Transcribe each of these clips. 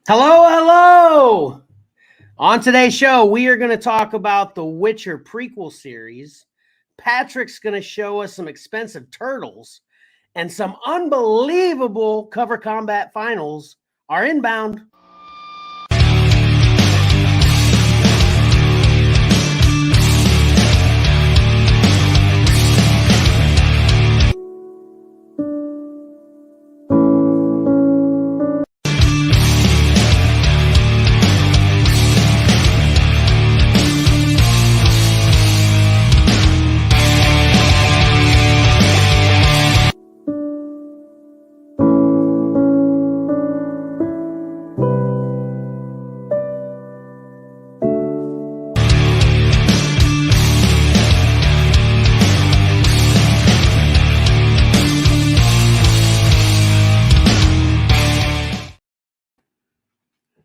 Hello, hello! On today's show, we are going to talk about the Witcher prequel series. Patrick's going to show us some expensive turtles, and some unbelievable cover combat finals are inbound.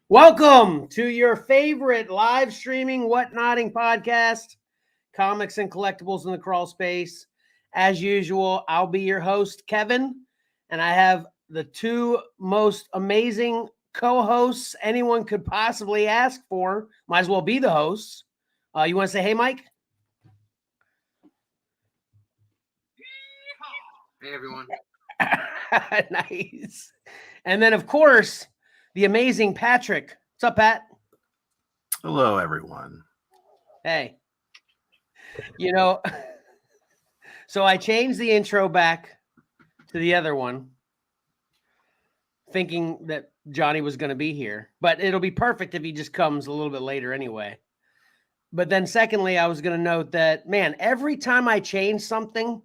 Welcome to your favorite live streaming whatnotting podcast, Comics and Collectibles in the Crawl Space. As usual, I'll be your host, Kevin, and I have the two most amazing co-hosts anyone could possibly ask for. Might as well be the hosts. You want to say, hey, Mike? Hey, everyone. Nice. And then, of course, the amazing Patrick. What's up, Pat? Hello, everyone. Hey. You know, so I changed the intro back to the other one, thinking that Johnny was going to be here. But it'll be perfect if he just comes a little bit later anyway. But then secondly, I was going to note that, man, every time I change something,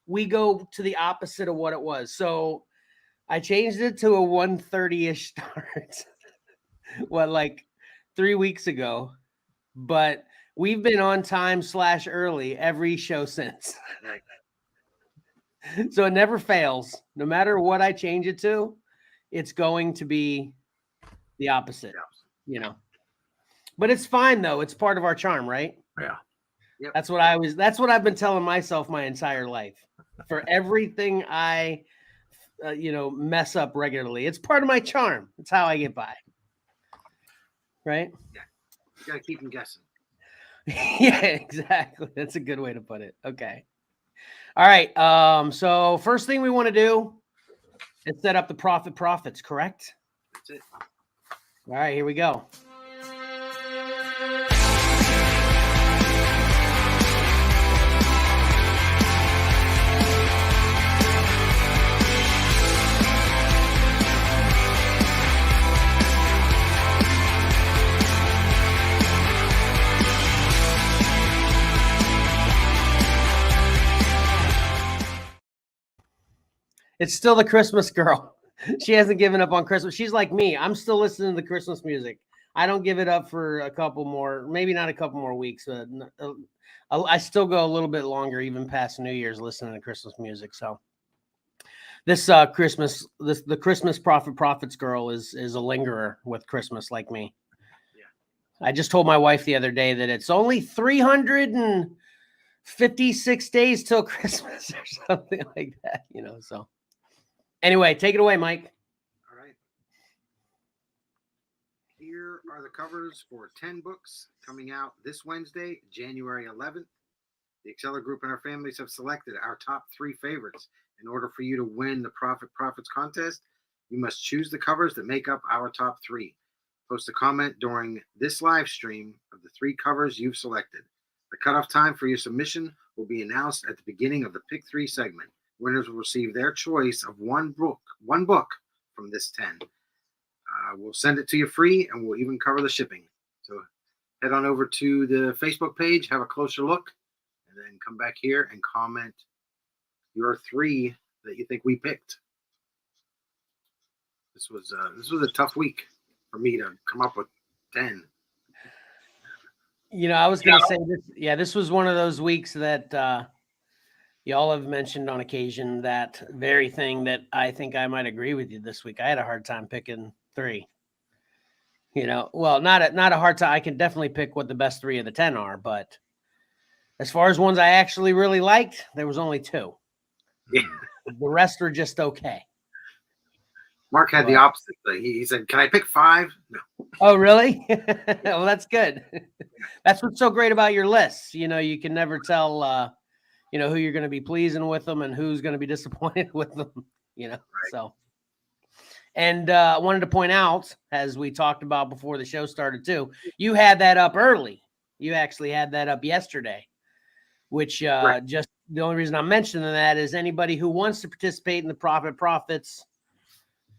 we go to the opposite of what it was. So I changed it to a 1:30-ish start, like 3 weeks ago. But we've been on time / early every show since. So it never fails. No matter what I change it to, it's going to be the opposite, you know. But it's fine, though. It's part of our charm, right? Yeah. Yep. That's what I've been telling myself my entire life. For everything I mess up regularly, it's part of my charm. It's how I get by. Right? Yeah. You gotta keep them guessing. Yeah, exactly. That's a good way to put it. Okay. All right. So first thing we want to do is set up the profits, correct? That's it. All right, here we go. It's still the Christmas girl. She hasn't given up on Christmas. She's like me. I'm still listening to the Christmas music. I don't give it up for a couple more, maybe not a couple more weeks. I still go a little bit longer, even past New Year's, listening to Christmas music. So this the Christmas profits girl is a lingerer with Christmas like me. Yeah. I just told my wife the other day that it's only 356 days till Christmas or something like that, so. Anyway, take it away, Mike. All right. Here are the covers for 10 books coming out this Wednesday, January 11th. The Xcellar Group and our families have selected our top 3 favorites. In order for you to win the Profits contest, you must choose the covers that make up our top 3. Post a comment during this live stream of the 3 covers you've selected. The cutoff time for your submission will be announced at the beginning of the Pick 3 segment. Winners will receive their choice of one book from this 10. We'll send it to you free, and we'll even cover the shipping. So head on over to the Facebook page, have a closer look, and then come back here and comment your 3 that you think we picked. This was a tough week for me to come up with 10. I was going to say this. Yeah, this was one of those weeks that y'all have mentioned on occasion, that very thing that I think I might agree with you this week. I had a hard time picking 3. Well, not a hard time. I can definitely pick what the best 3 of the 10 are, but as far as ones I actually really liked, there was only 2. Yeah. The rest are just okay. Mark had the opposite thing. He said, "Can I pick 5?" No. Oh, really? Well, that's good. That's what's so great about your lists. You know, you can never tell, who you're going to be pleasing with them and who's going to be disappointed with them, Right. So. And I wanted to point out, as we talked about before the show started too, you had that up early. You actually had that up yesterday, which Right. just the only reason I'm mentioning that is anybody who wants to participate in the profits,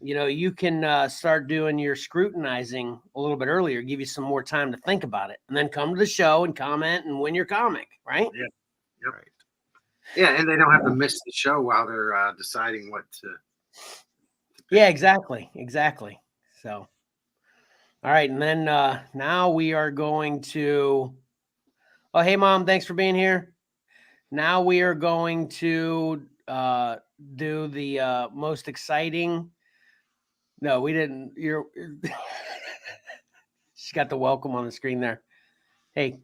you can start doing your scrutinizing a little bit earlier, give you some more time to think about it, and then come to the show and comment and win your comic, right? Yeah. Yep. Right. Yeah, and they don't have to miss the show while they're deciding what to. Yeah, exactly. So, all right, and then now we are going to. Oh, hey, Mom, thanks for being here. Now we are going to do the most exciting. No, we didn't. She's got the welcome on the screen there. Hey,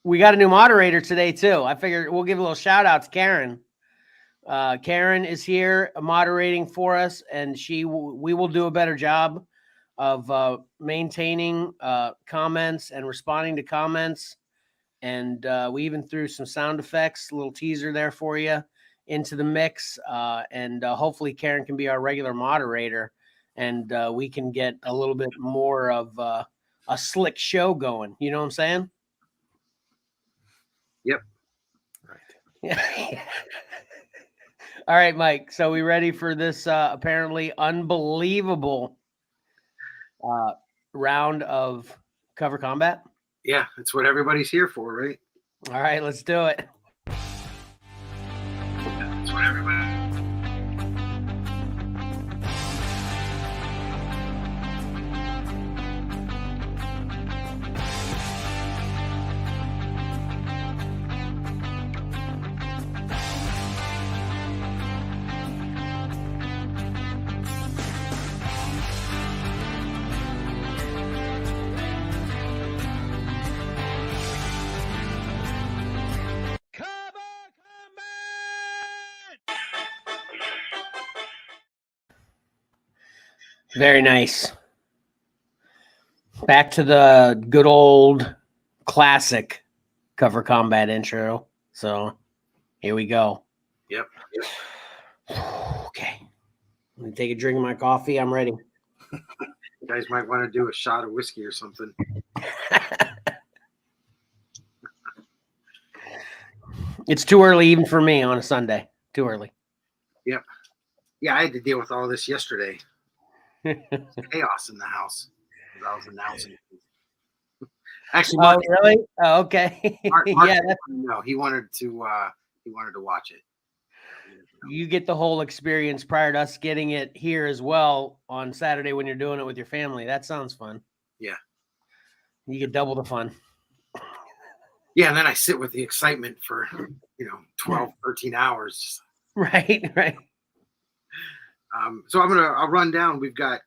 we got a new moderator today too. I figured we'll give a little shout out to Karen. Karen is here moderating for us, and we will do a better job of maintaining comments and responding to comments. And we even threw some sound effects, a little teaser there for you into the mix. And hopefully Karen can be our regular moderator, and we can get a little bit more of a slick show going. You know what I'm saying? Yep. Right. Yeah. All right, Mike. So we ready for this apparently unbelievable round of cover combat? Yeah, that's what everybody's here for, right? All right, let's do it. That's what everybody. Very nice. Back to the good old classic cover combat intro. So here we go. Yep. Okay. Let me take a drink of my coffee. I'm ready. You guys might want to do a shot of whiskey or something. It's too early even for me on a Sunday. Too early. Yep. Yeah, I had to deal with all this yesterday. Chaos in the house as I was announcing. Actually, Mark, really? Oh, okay. Mark Yeah. no, he wanted to watch it. You get the whole experience prior to us getting it here as well on Saturday when you're doing it with your family. That sounds fun. Yeah. You get double the fun. Yeah, and then I sit with the excitement for 12, 13 hours. Right. So I'll run down. We've got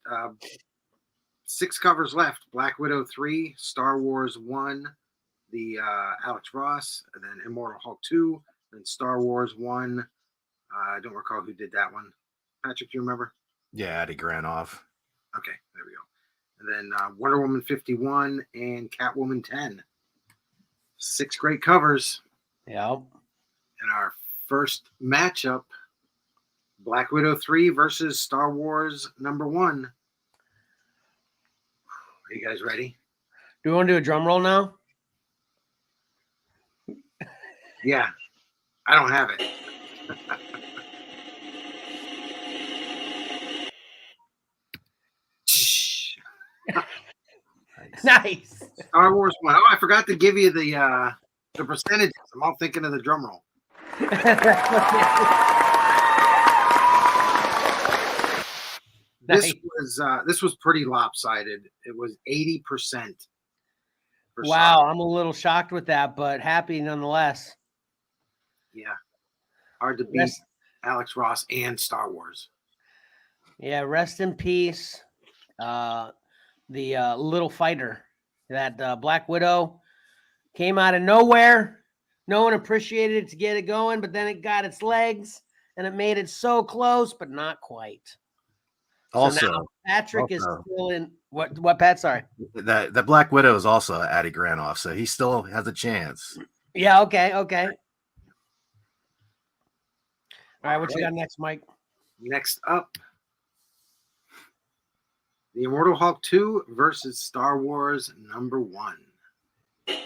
6 covers left: Black Widow 3, Star Wars 1, the Alex Ross, and then Immortal Hulk 2, and Star Wars 1. I don't recall who did that one. Patrick, do you remember? Yeah, Eddie Granoff. Okay, there we go. And then Wonder Woman 51 and Catwoman 10. 6 great covers. Yeah. And our first matchup: Black Widow 3 versus Star Wars #1. Are you guys ready? Do we want to do a drum roll now? Yeah. I don't have it. Nice. Star Wars 1. Oh, I forgot to give you the percentages. I'm all thinking of the drum roll. Nice. This was pretty lopsided. It was 80%. Wow, I'm a little shocked with that, but happy nonetheless. Yeah, hard to beat Alex Ross and Star Wars. Yeah, rest in peace. The little fighter, that Black Widow, came out of nowhere. No one appreciated it to get it going, but then it got its legs, and it made it so close, but not quite. Also, so now Patrick is also- still in what Pat? Sorry. that Black Widow is also Addy Granoff, so he still has a chance. Yeah. Okay. All right. What you right. got next, Mike? Next up, the Immortal Hulk 2 versus Star Wars #1. Here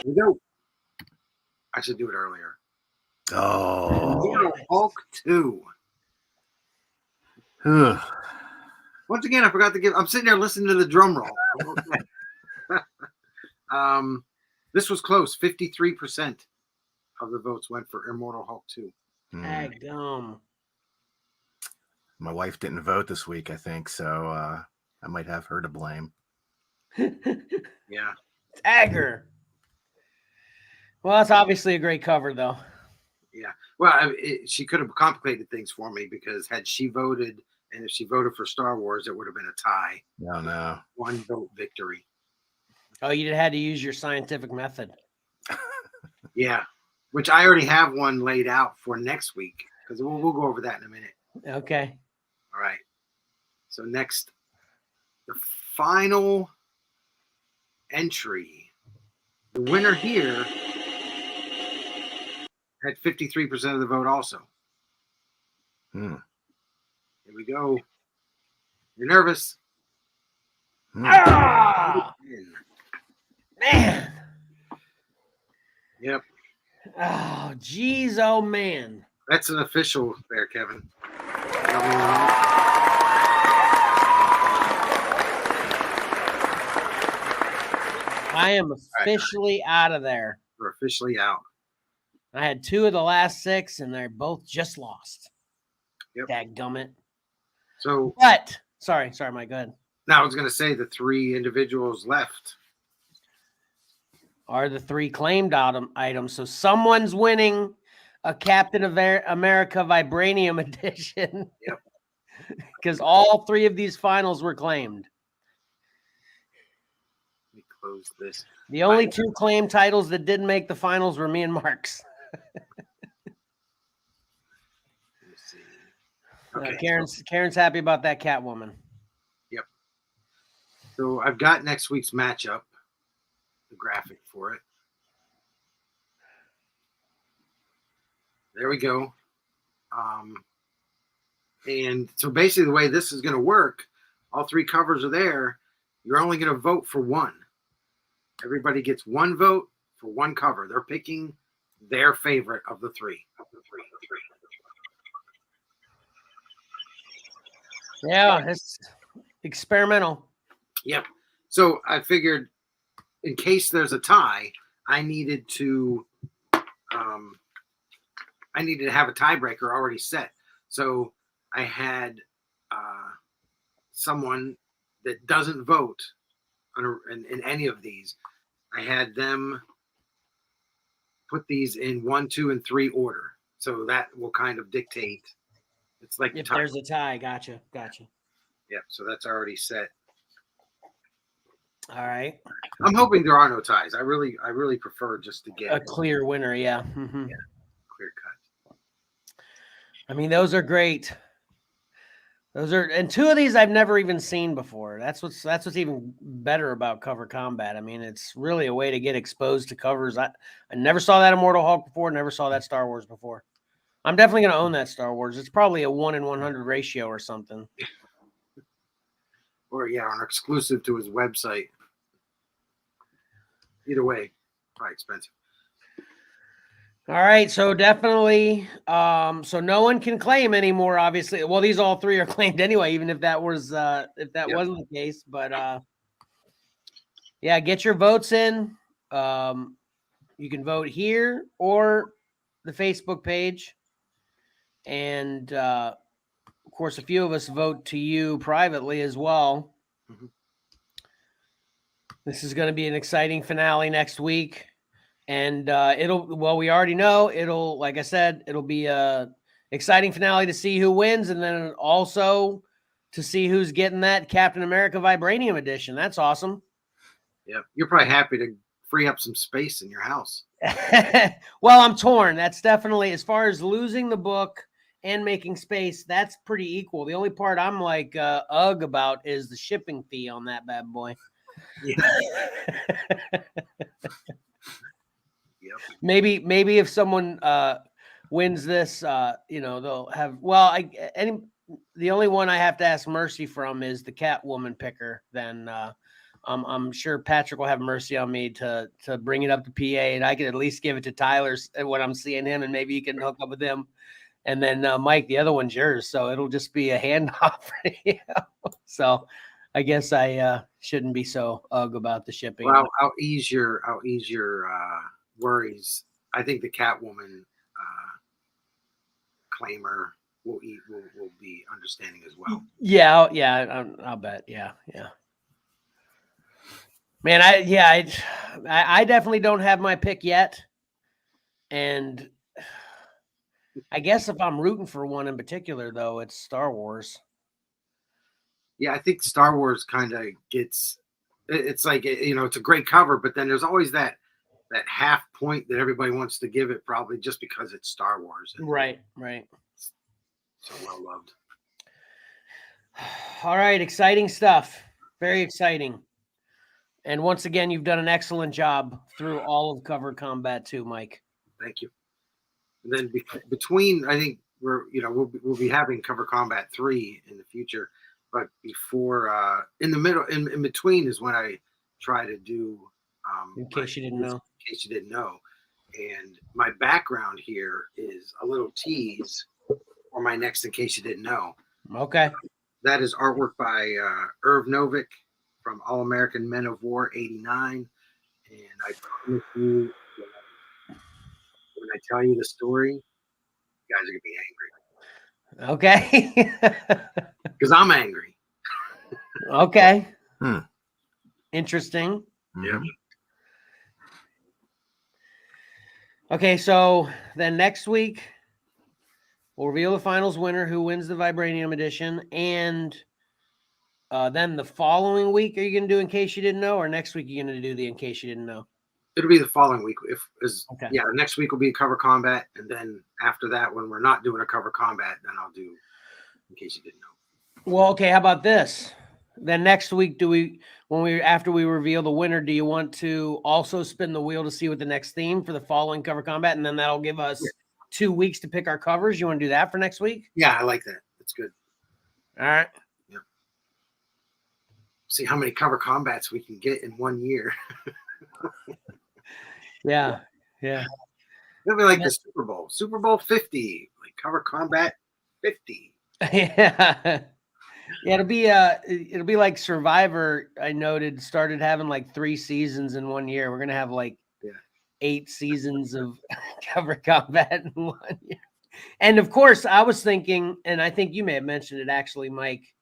we go. I should do it earlier. Oh, Immortal Hulk 2. Once again, I forgot to give. I'm sitting there listening to the drum roll. This was close. 53% of the votes went for Immortal Hulk 2. Daggum. My wife didn't vote this week, I think, so I might have her to blame. Yeah. Tagger. Well, that's obviously a great cover, though. Yeah. Well, she could have complicated things for me because had she voted, and if she voted for Star Wars, it would have been a tie. No, no. 1 vote victory. Oh, you had to use your scientific method. Yeah. Which I already have one laid out for next week because we'll go over that in a minute. Okay. All right. So next, the final entry. The winner here had 53% of the vote also. Hmm. Here we go. You're nervous. Ah, man. Yep. Oh, geez. Oh, man. That's an official there, Kevin. I am officially out of there. We're officially out. I had 2 of the last 6, and they're both just lost. Yep. Dadgummit. So But, sorry, Mike, go ahead. now I was going to say the 3 individuals left. Are the 3 claimed items. So someone's winning a Captain America Vibranium edition. Yep. Because all 3 of these finals were claimed. Let me close this. The only 2 claimed titles that didn't make the finals were me and Mark's. Let's see. Okay. Karen's happy about that Catwoman. Yep. So I've got next week's matchup, the graphic for it. There we go. And so basically the way this is going to work, all 3 covers are there. You're only going to vote for 1. Everybody gets 1 vote for 1 cover. They're picking their favorite of the 3. Yeah, it's experimental. Yep. So I figured in case there's a tie, I needed to have a tiebreaker already set. So I had someone that doesn't vote in any of these. I had them put these in 1, 2, and 3 order. So that will kind of dictate. It's like If there's a tie, gotcha. Yep. So that's already set. All right. I'm hoping there are no ties. I really prefer just to get A clear winner, yeah. Mm-hmm. Yeah. Clear cut. I mean, those are great. And 2 of these I've never even seen before. That's what's even better about cover combat. I mean, it's really a way to get exposed to covers. I never saw that Immortal Hulk before. Never saw that Star Wars before. I'm definitely going to own that Star Wars. It's probably a 1 in 100 ratio or something. Or an exclusive to his website. Either way, probably expensive. All right, so definitely, so no one can claim anymore. Obviously, well, these all 3 are claimed anyway, even if that was wasn't the case. But yeah, get your votes in. You can vote here or the Facebook page, and of course, a few of us vote to you privately as well. Mm-hmm. This is going to be an exciting finale next week. And we already know like I said, it'll be a exciting finale to see who wins. And then also to see who's getting that Captain America Vibranium edition. That's awesome. Yeah. You're probably happy to free up some space in your house. Well, I'm torn. That's definitely, as far as losing the book and making space, that's pretty equal. The only part I'm like ugh about is the shipping fee on that bad boy. Yeah. Yep. Maybe if someone wins this, they'll have. Well, the only one I have to ask mercy from is the Catwoman picker. Then I'm sure Patrick will have mercy on me to bring it up to PA, and I can at least give it to Tyler when I'm seeing him, and maybe you can hook up with him. And then Mike, the other one's yours, so it'll just be a handoff. So I guess I shouldn't be so ugh about the shipping. Well, I'll ease your worries. I think the Catwoman claimer will be understanding as well. Yeah, I'll bet. Yeah. Man, I definitely don't have my pick yet, and I guess if I'm rooting for one in particular, though, it's Star Wars. Yeah, I think Star Wars kind of gets. It's like, it's a great cover, but then there's always that half point that everybody wants to give it, probably just because it's Star Wars. Right. So well loved. All right, exciting stuff. Very exciting. And once again, you've done an excellent job through all of Cover Combat too, Mike. Thank you. And then between, I think we'll be having Cover Combat 3 in the future, but before in the middle, in between is when I try to do. In case you didn't know. And my background here is a little tease for my next In Case You Didn't Know. Okay. That is artwork by Irv Novick from All American Men of War '89. And I promise you, when I tell you the story, you guys are going to be angry. Okay. Because I'm angry. Okay. Interesting. Yeah. Okay, so then next week, we'll reveal the finals winner, who wins the Vibranium edition, and then the following week, are you going to do In Case You Didn't Know, or next week you're going to do the In Case You Didn't Know? It'll be the following week. Okay. Yeah, next week will be Cover Combat, and then after that, when we're not doing a Cover Combat, then I'll do In Case You Didn't Know. Well, okay, how about this? Then next week, after we reveal the winner, do you want to also spin the wheel to see what the next theme for the following Cover Combat, and then that'll give us 2 weeks to pick our covers? You want to do that for next week? Yeah, I like that. That's good. All right. Yep. See how many Cover Combats we can get in 1 year. Yeah. It'll be like the Super Bowl 50, like Cover Combat 50. Yeah, it'll be like Survivor. I noted started having like 3 seasons in 1 year. We're gonna have like 8 seasons of Cover Combat in 1 year. And of course, I was thinking, and I think you may have mentioned it actually, Mike,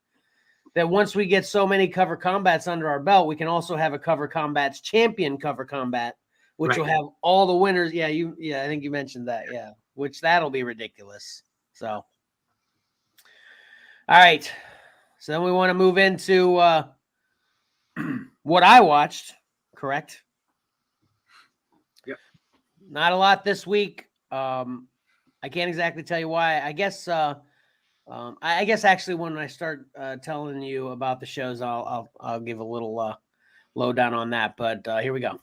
that once we get so many Cover Combats under our belt, we can also have a Cover Combats champion Cover Combat, which will have all the winners. Yeah, I think you mentioned that. Yeah, which that'll be ridiculous. So, all right. So then we want to move into what I watched, correct? Yep. Not a lot this week. I can't exactly tell you why. I guess actually when I start telling you about the shows, I'll give a little lowdown on that. But here we go.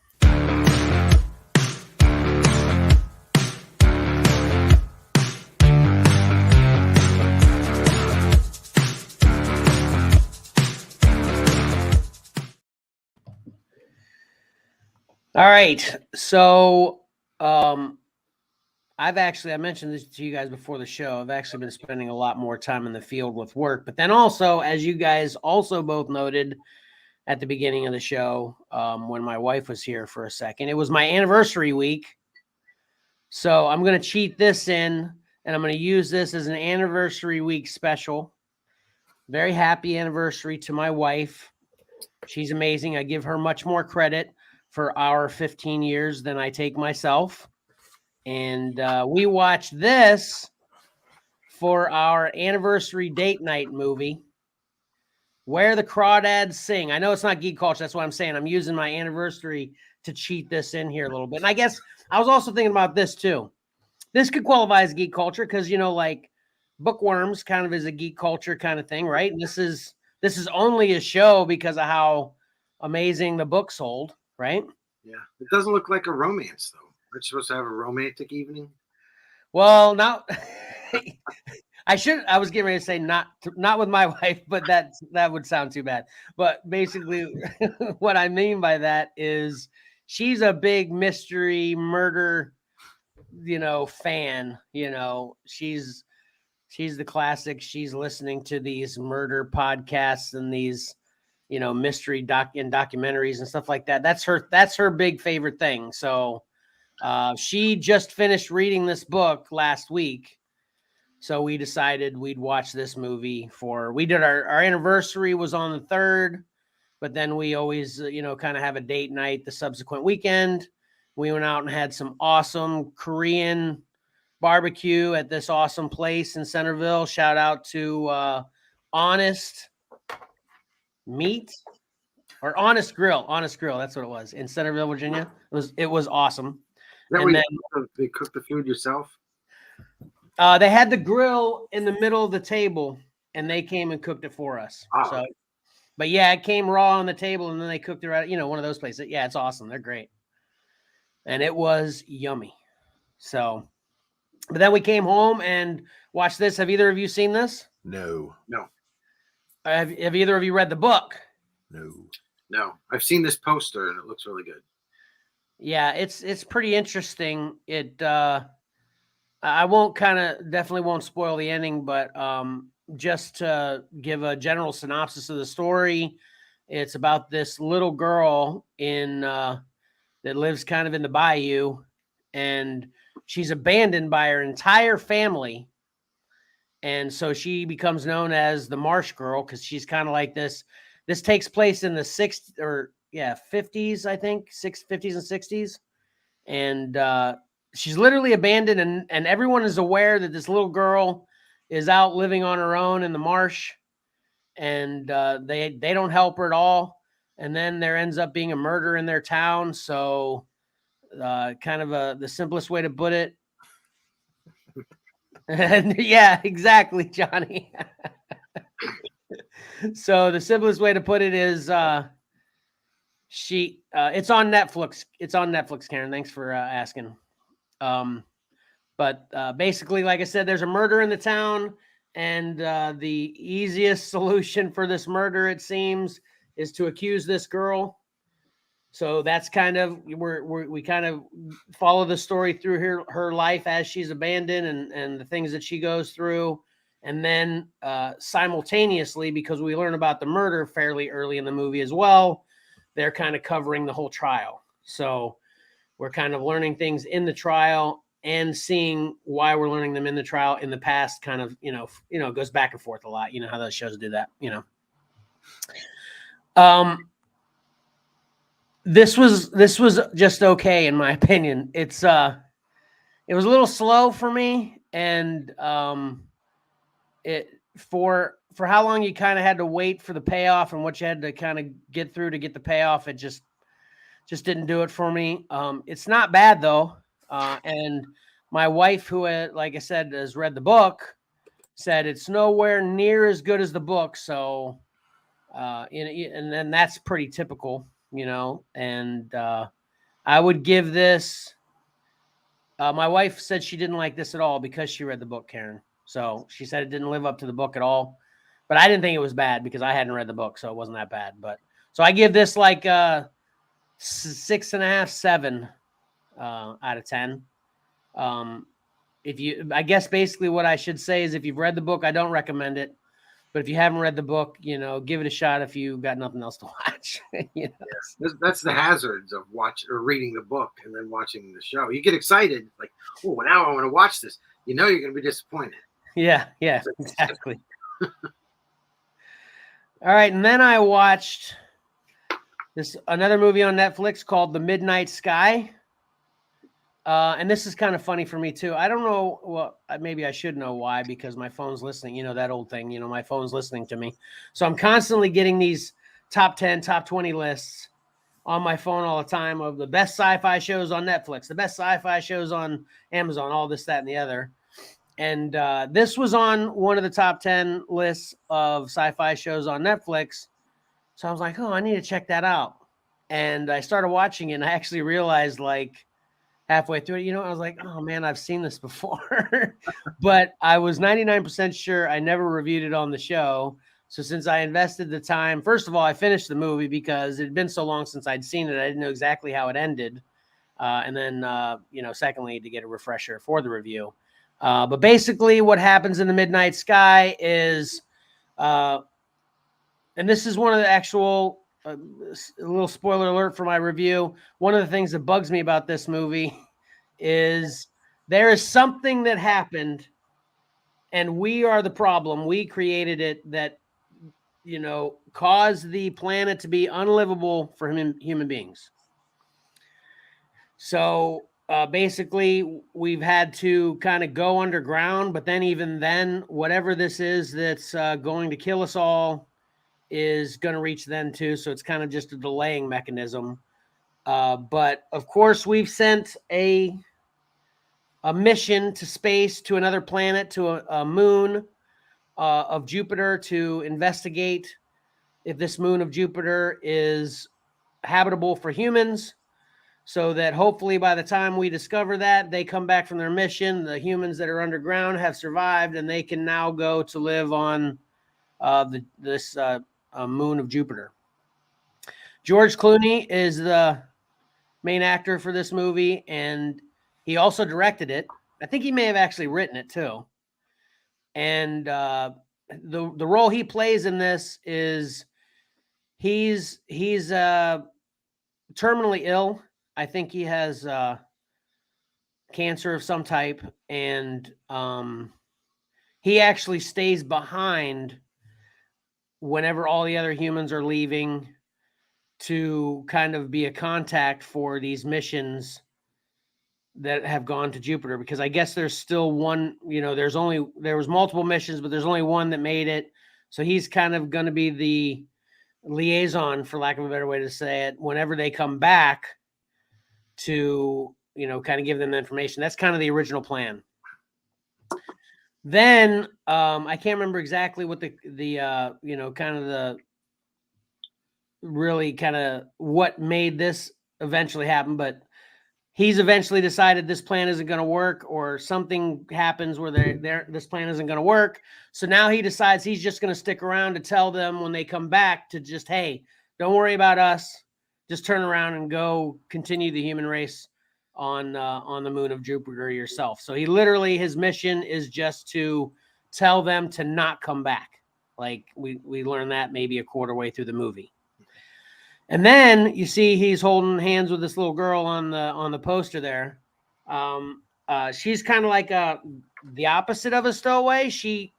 All right. So I mentioned this to you guys before the show. I've actually been spending a lot more time in the field with work. But then also, as you guys also both noted at the beginning of the show, when my wife was here for a second, it was my anniversary week. So I'm going to cheat this in, and I'm going to use this as an anniversary week special. Very happy anniversary to my wife. She's amazing. I give her much more credit for our 15 years than I take myself. And we watched this for our anniversary date night movie, Where the Crawdads Sing. I know it's not geek culture. That's what I'm saying. I'm using my anniversary to cheat this in here a little bit. And I guess I was also thinking about this too. This could qualify as geek culture because, you know, like Bookworms kind of is a geek culture kind of thing, right? And this is only a show because of how amazing the book sold, right? Yeah, it doesn't look like a romance though. We're supposed to have a romantic evening. Well, now I was getting ready to say not with my wife, but that would sound too bad. But basically what I mean by that is she's a big mystery murder, you know, fan. You know, she's the classic. She's listening to these murder podcasts and these, you know, mystery documentaries and stuff like that. That's her big favorite thing. So she just finished reading this book last week. So we decided we'd watch this movie we did our anniversary was on the 3rd, but then we always, you know, kind of have a date night the subsequent weekend. We went out and had some awesome Korean barbecue at this awesome place in Centerville. Shout out to Honest Meat or Honest Grill. Honest Grill, that's what it was in Centerville, Virginia. It was awesome. Is that where they cook the food yourself? They had the grill in the middle of the table, and they came and cooked it for us. Oh. So, but yeah, it came raw on the table, and then they cooked it right. You know, one of those places. Yeah, it's awesome. They're great, and it was yummy. So, but then we came home and watched this. Have either of you seen this? No. Have either of you read the book? No. I've seen this poster, and it looks really good. Yeah, it's pretty interesting. I definitely won't spoil the ending, but just to give a general synopsis of the story, it's about this little girl that lives kind of in the bayou, and she's abandoned by her entire family. And so she becomes known as the Marsh Girl because she's kind of like this. This takes place in the 50s, I think, 50s and 60s. And she's literally abandoned, and everyone is aware that this little girl is out living on her own in the marsh, and they don't help her at all. And then there ends up being a murder in their town. So kind of the simplest way to put it. And yeah, exactly, Johnny. So the simplest way to put it is it's on Netflix. It's on Netflix, Karen. Thanks for asking. But basically, like I said, there's a murder in the town, and the easiest solution for this murder, it seems, is to accuse this girl. So that's kind of we kind of follow the story through her life as she's abandoned and the things that she goes through. And then simultaneously, because we learn about the murder fairly early in the movie as well, they're kind of covering the whole trial. So we're kind of learning things in the trial and seeing why we're learning them in the trial in the past. Kind of, you know, goes back and forth a lot. You know how those shows do that. You know. This was just okay in my opinion. It was a little slow for me, and for how long you kind of had to wait for the payoff and what you had to kind of get through to get the payoff, it just didn't do it for me. It's not bad though, and my wife, who like I said has read the book, said it's nowhere near as good as the book. So, and then that's pretty typical. You know, and I would give this. My wife said she didn't like this at all because she read the book, Karen. So she said it didn't live up to the book at all. But I didn't think it was bad because I hadn't read the book, so it wasn't that bad. But so I give this like 6.5, 7 out of 10. I guess basically what I should say is if you've read the book, I don't recommend it. But if you haven't read the book, you know, give it a shot if you've got nothing else to watch. You know? Yes. That's the hazards of reading the book and then watching the show. You get excited, like, oh, now I want to watch this. You know you're going to be disappointed. Yeah, exactly. All right, and then I watched another movie on Netflix called The Midnight Sky. And this is kind of funny for me too. I don't know. Well, maybe I should know why, because my phone's listening. You know, that old thing, you know, my phone's listening to me. So I'm constantly getting these top 10, top 20 lists on my phone all the time of the best sci-fi shows on Netflix, the best sci-fi shows on Amazon, all this, that, and the other. And this was on one of the top 10 lists of sci-fi shows on Netflix. So I was like, oh, I need to check that out. And I started watching it, and I actually realized, like, halfway through it, I was like, oh, man, I've seen this before. But I was 99% sure I never reviewed it on the show. So since I invested the time, first of all, I finished the movie because it had been so long since I'd seen it. I didn't know exactly how it ended. And then, secondly, to get a refresher for the review. But basically what happens in the Midnight Sky is, and this is one of the actual, a little spoiler alert for my review. One of the things that bugs me about this movie is there is something that happened and we are the problem. We created it that, caused the planet to be unlivable for human beings. So basically, we've had to kind of go underground, but then even then, whatever this is that's going to kill us all is going to reach then too. So it's kind of just a delaying mechanism. But of course, we've sent a mission to space, to another planet, to a moon of Jupiter to investigate if this moon of Jupiter is habitable for humans. So that hopefully by the time we discover that, they come back from their mission, the humans that are underground have survived, and they can now go to live on this moon of Jupiter. George Clooney is the main actor for this movie, and he also directed it. I think he may have actually written it too. And the role he plays in this is he's terminally ill. I think he has cancer of some type, and he actually stays behind whenever all the other humans are leaving to kind of be a contact for these missions that have gone to Jupiter, because I guess there's still one, there was multiple missions, but there's only one that made it. So he's kind of going to be the liaison, for lack of a better way to say it, whenever they come back to, kind of give them the information. That's kind of the original plan. Then I can't remember exactly what the kind of the really kind of what made this eventually happen, but he's eventually decided this plan isn't going to work, or something happens where this plan isn't going to work. So now he decides he's just going to stick around to tell them when they come back to just, hey, don't worry about us. Just turn around and go continue the human race on the moon of Jupiter yourself. So his mission is just to tell them to not come back. Like we learned that maybe a quarter way through the movie. And then you see he's holding hands with this little girl on the poster there. She's kind of like the opposite of a stowaway. She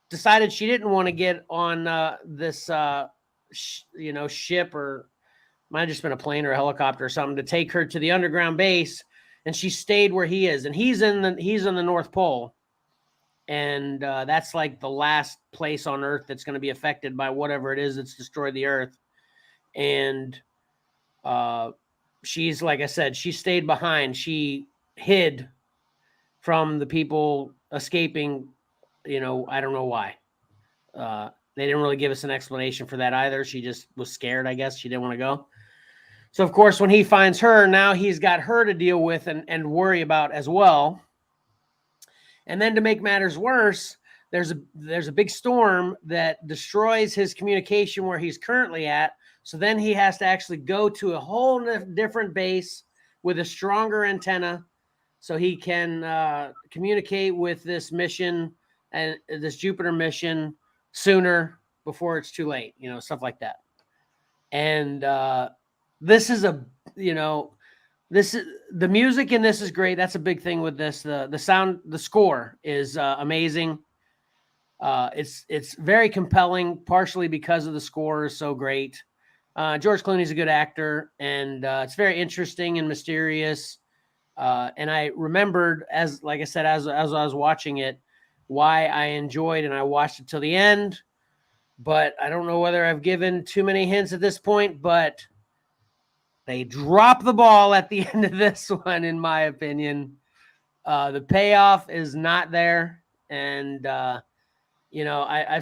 decided she didn't want to get on this ship, or might have just been a plane or a helicopter or something, to take her to the underground base. And she stayed where he is, and he's in the North Pole, and that's like the last place on Earth that's going to be affected by whatever it is that's destroyed the Earth. And she's, like I said, she stayed behind. She hid from the people escaping. I don't know why. They didn't really give us an explanation for that either. She just was scared, I guess. She didn't want to go. So, of course, when he finds her, now he's got her to deal with and worry about as well. And then to make matters worse, there's a big storm that destroys his communication where he's currently at. So then he has to actually go to a whole different base with a stronger antenna so he can communicate with this mission and this Jupiter mission sooner before it's too late, stuff like that. And this is the music in this is great. That's a big thing with this. The sound, the score is amazing. It's very compelling, partially because of the score is so great. George Clooney's a good actor, and it's very interesting and mysterious. And I remembered, as I was watching it, why I enjoyed, and I watched it till the end. But I don't know whether I've given too many hints at this point, but They drop the ball at the end of this one, in my opinion. The payoff is not there. And, I've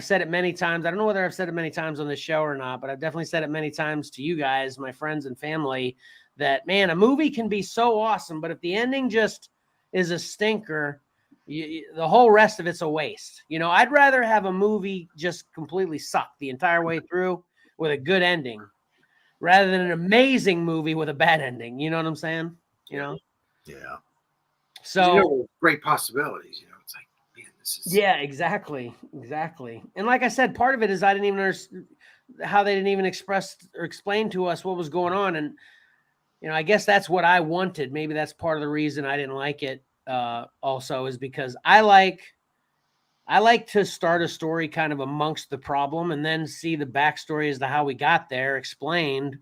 said it many times. I don't know whether I've said it many times on this show or not, but I've definitely said it many times to you guys, my friends and family, that, man, a movie can be so awesome, but if the ending just is a stinker, the whole rest of it's a waste. I'd rather have a movie just completely suck the entire way through with a good ending rather than an amazing movie with a bad ending. You know what I'm saying? Yeah. So great possibilities. It's like, man, this is exactly. And like I said, part of it is I didn't even understand how they didn't even express or explain to us what was going on, and I guess that's what I wanted. Maybe that's part of the reason I didn't like it. Also, is because I like to start a story kind of amongst the problem, and then see the backstory as to how we got there explained,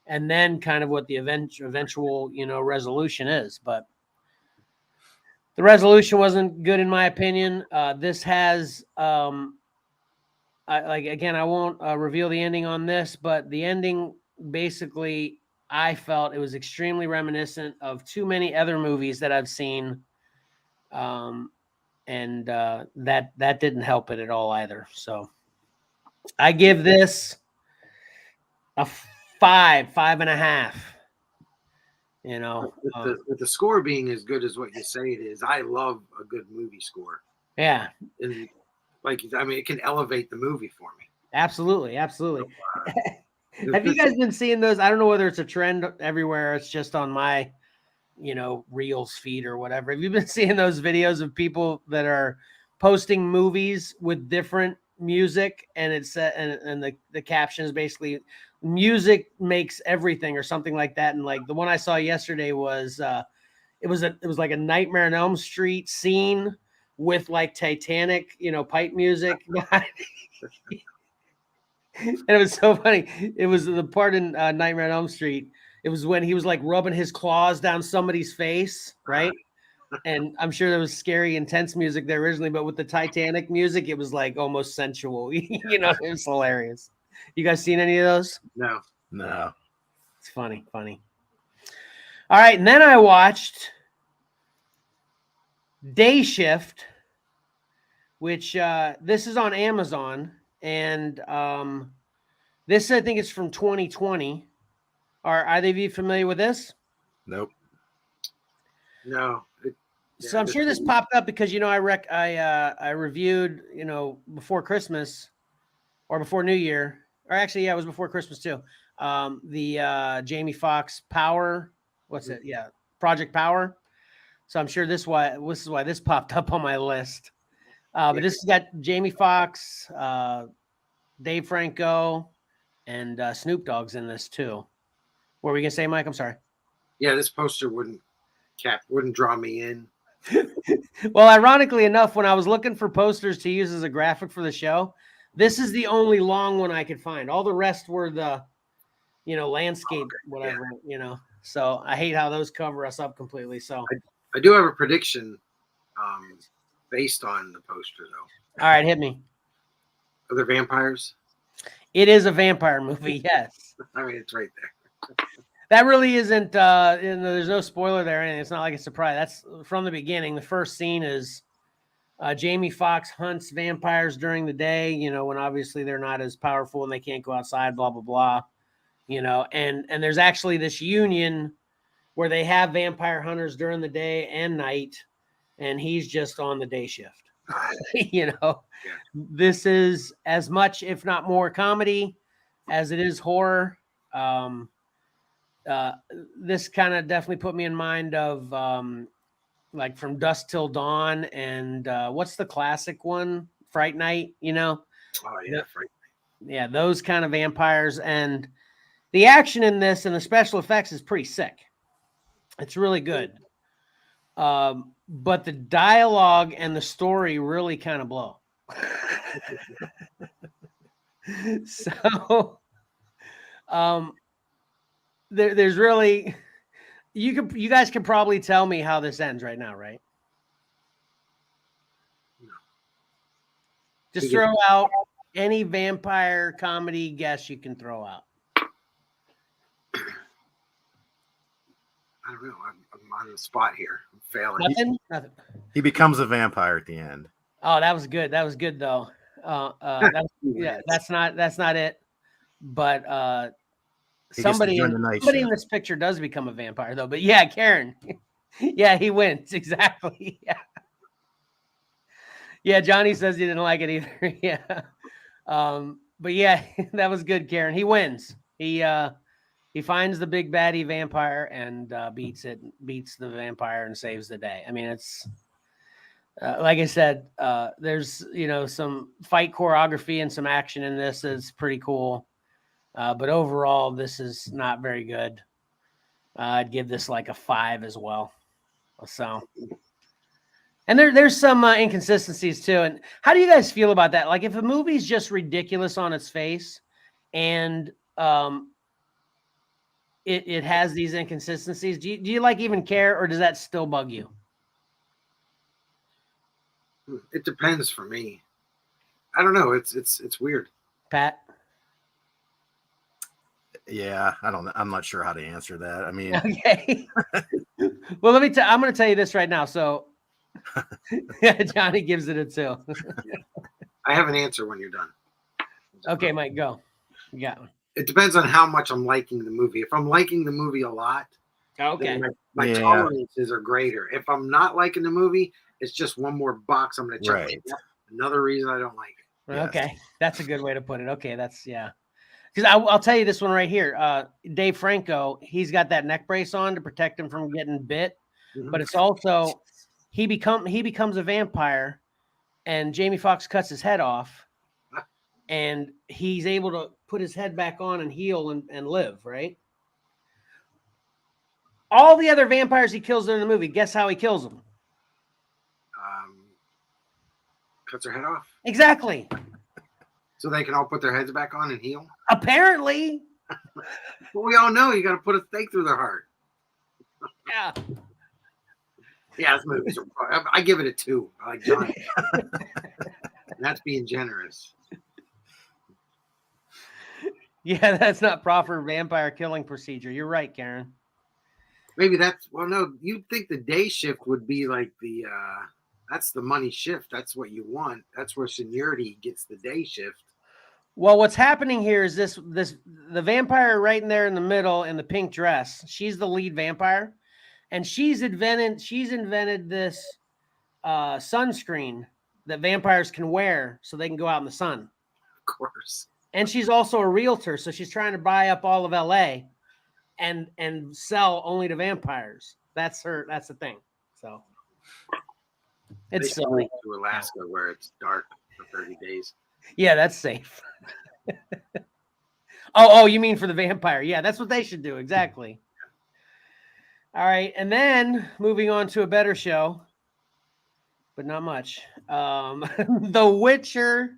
and then kind of what the eventual resolution is. But the resolution wasn't good in my opinion. This has I won't reveal the ending on this, but the ending basically, I felt it was extremely reminiscent of too many other movies that I've seen, and that didn't help it at all either. So I give this a 5.5. with the score being as good as what you say it is. I love a good movie score. Yeah, and it can elevate the movie for me. absolutely. Have you guys been seeing those? I don't know whether it's a trend everywhere. It's just on my, Reels feed or whatever. Have you been seeing those videos of people that are posting movies with different music, and it's and the caption is basically music makes everything or something like that? And like the one I saw yesterday was it was like a Nightmare on Elm Street scene with like Titanic, pipe music. And it was so funny. It was the part in Nightmare on Elm Street. It was when he was like rubbing his claws down somebody's face, right? And I'm sure there was scary, intense music there originally, but with the Titanic music, it was like almost sensual. It was hilarious. You guys seen any of those? No. It's funny. All right, and then I watched Day Shift, which this is on Amazon, and this I think is from 2020. Are either of you familiar with this? Nope. No. So I'm sure this popped up because I reviewed before Christmas or before New Year, or actually it was before Christmas too. The Jamie Foxx Power, what's it? Yeah, Project Power. So I'm sure this is why this popped up on my list. But this has got Jamie Foxx, Dave Franco, and Snoop Dogg's in this too. What were we gonna say, Mike? I'm sorry. Yeah, this poster wouldn't draw me in. Well, ironically enough, when I was looking for posters to use as a graphic for the show, this is the only long one I could find. All the rest were the, landscape, whatever, So I hate how those cover us up completely. So I do have a prediction based on the poster, though. All right, hit me. Are there vampires? It is a vampire movie, yes. I mean, it's right there. That really isn't, there's no spoiler there. And it's not like a surprise. That's from the beginning. The first scene is Jamie Foxx hunts vampires during the day, when obviously they're not as powerful and they can't go outside, blah, blah, blah, and there's actually this union where they have vampire hunters during the day and night, and he's just on the day shift. This is as much, if not more, comedy as it is horror. This kind of definitely put me in mind of like From Dusk Till Dawn, and what's the classic one? Fright Night, Oh yeah, Fright Night. Yeah, those kind of vampires. And the action in this and the special effects is pretty sick. It's really good. But the dialogue and the story really kind of blow. So there's really, you guys can probably tell me how this ends right now, right? No. Just throw out any vampire comedy guess you can throw out. I don't know. I'm on the spot here. I'm failing. Nothing. He becomes a vampire at the end. Oh, that was good. That was good though. That's not it. But He gets to somebody join the night in shift. this picture does become a vampire though. But yeah, Karen. Yeah, he wins. Exactly. Yeah. Yeah, Johnny says he didn't like it either. Yeah. But yeah, that was good, Karen. He wins. He finds the big baddie vampire and beats the vampire and saves the day. I mean, it's like I said, there's some fight choreography and some action in this that's pretty cool. But overall, this is not very good. I'd give this like a 5 as well. So, and there's some inconsistencies too. And how do you guys feel about that? Like, if a movie's just ridiculous on its face, and it has these inconsistencies, do you like even care, or does that still bug you? It depends for me. I don't know. It's weird. Pat? Yeah, I'm not sure how to answer that. I mean, Okay. Well, I'm going to tell you this right now. So, Johnny gives it a 2. I have an answer when you're done. Okay, Mike, go. You got one. It depends on how much I'm liking the movie. If I'm liking the movie a lot, Okay. then my tolerances are greater. If I'm not liking the movie, it's just one more box I'm going to check. Right. Another reason I don't like it. Yes. Okay, that's a good way to put it. Okay, that's Because I'll tell you this one right here. Dave Franco, he's got that neck brace on to protect him from getting bit, but it's also he becomes a vampire, and Jamie Foxx cuts his head off, and he's able to put his head back on and heal and live, right? All the other vampires he kills in the movie, guess how he kills them? Cuts their head off. Exactly. So they can all put their heads back on and heal? Apparently. But we all know you got to put a stake through their heart. Yeah. Yeah, this movie's I give it a 2. I like Johnny. That's being generous. Yeah, that's not proper vampire killing procedure. You're right, Karen. Maybe no, you'd think the day shift would be like that's the money shift. That's what you want. That's where seniority gets the day shift. Well, what's happening here is the vampire right in there in the middle in the pink dress. She's the lead vampire, and she's invented this sunscreen that vampires can wear so they can go out in the sun. Of course. And she's also a realtor, so she's trying to buy up all of LA and sell only to vampires. That's the thing. So it's silly. To Alaska where it's dark for 30 days. Yeah, that's safe. Oh, you mean for the vampire? Yeah, that's what they should do. Exactly. All right, and then moving on to a better show, but not much. The Witcher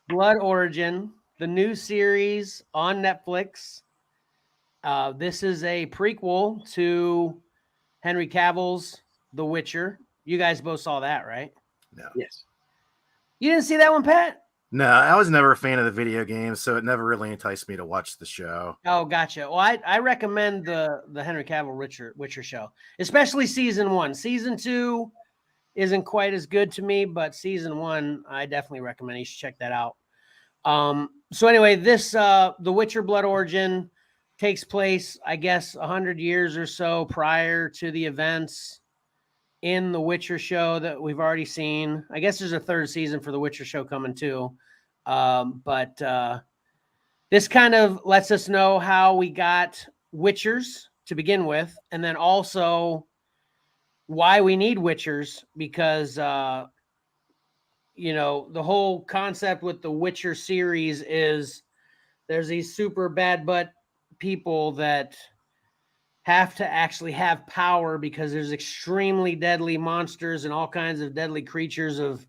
Blood Origin, the new series on Netflix. This is a prequel to Henry Cavill's The Witcher. You guys both saw that, right? No. Yes. You didn't see that one, Pat? No, I was never a fan of the video games, so it never really enticed me to watch the show. Oh, gotcha. Well, I recommend the Henry Cavill Witcher show, especially season 1. Season 2 isn't quite as good to me, but season 1 I definitely recommend. You should check that out. So anyway, this The Witcher Blood Origin takes place, I guess, 100 years or so prior to the events in the Witcher show that we've already seen. I guess there's a 3rd season for the Witcher show coming too. But this kind of lets us know how we got Witchers to begin with, and then also why we need Witchers, because the whole concept with the Witcher series is there's these super bad butt people that have to actually have power because there's extremely deadly monsters and all kinds of deadly creatures of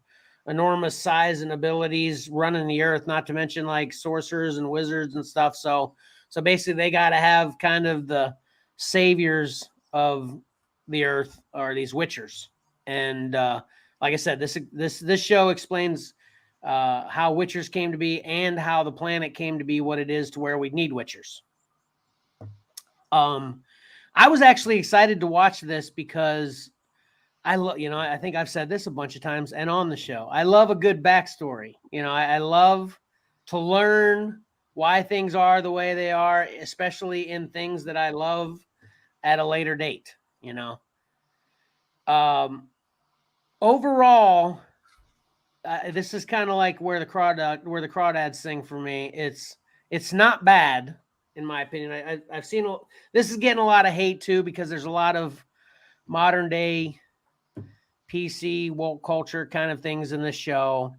enormous size and abilities running the earth, not to mention like sorcerers and wizards and stuff. So basically they got to have kind of the saviors of the earth are these Witchers. And like I said, this show explains how Witchers came to be and how the planet came to be what it is to where we need Witchers. I was actually excited to watch this because I love, I think I've said this a bunch of times and on the show. I love a good backstory. I love to learn why things are the way they are, especially in things that I love at a later date. Overall, this is kind of like where the crawdads sing for me. It's not bad in my opinion. I've seen this is getting a lot of hate too because there's a lot of modern day PC woke culture kind of things in this show.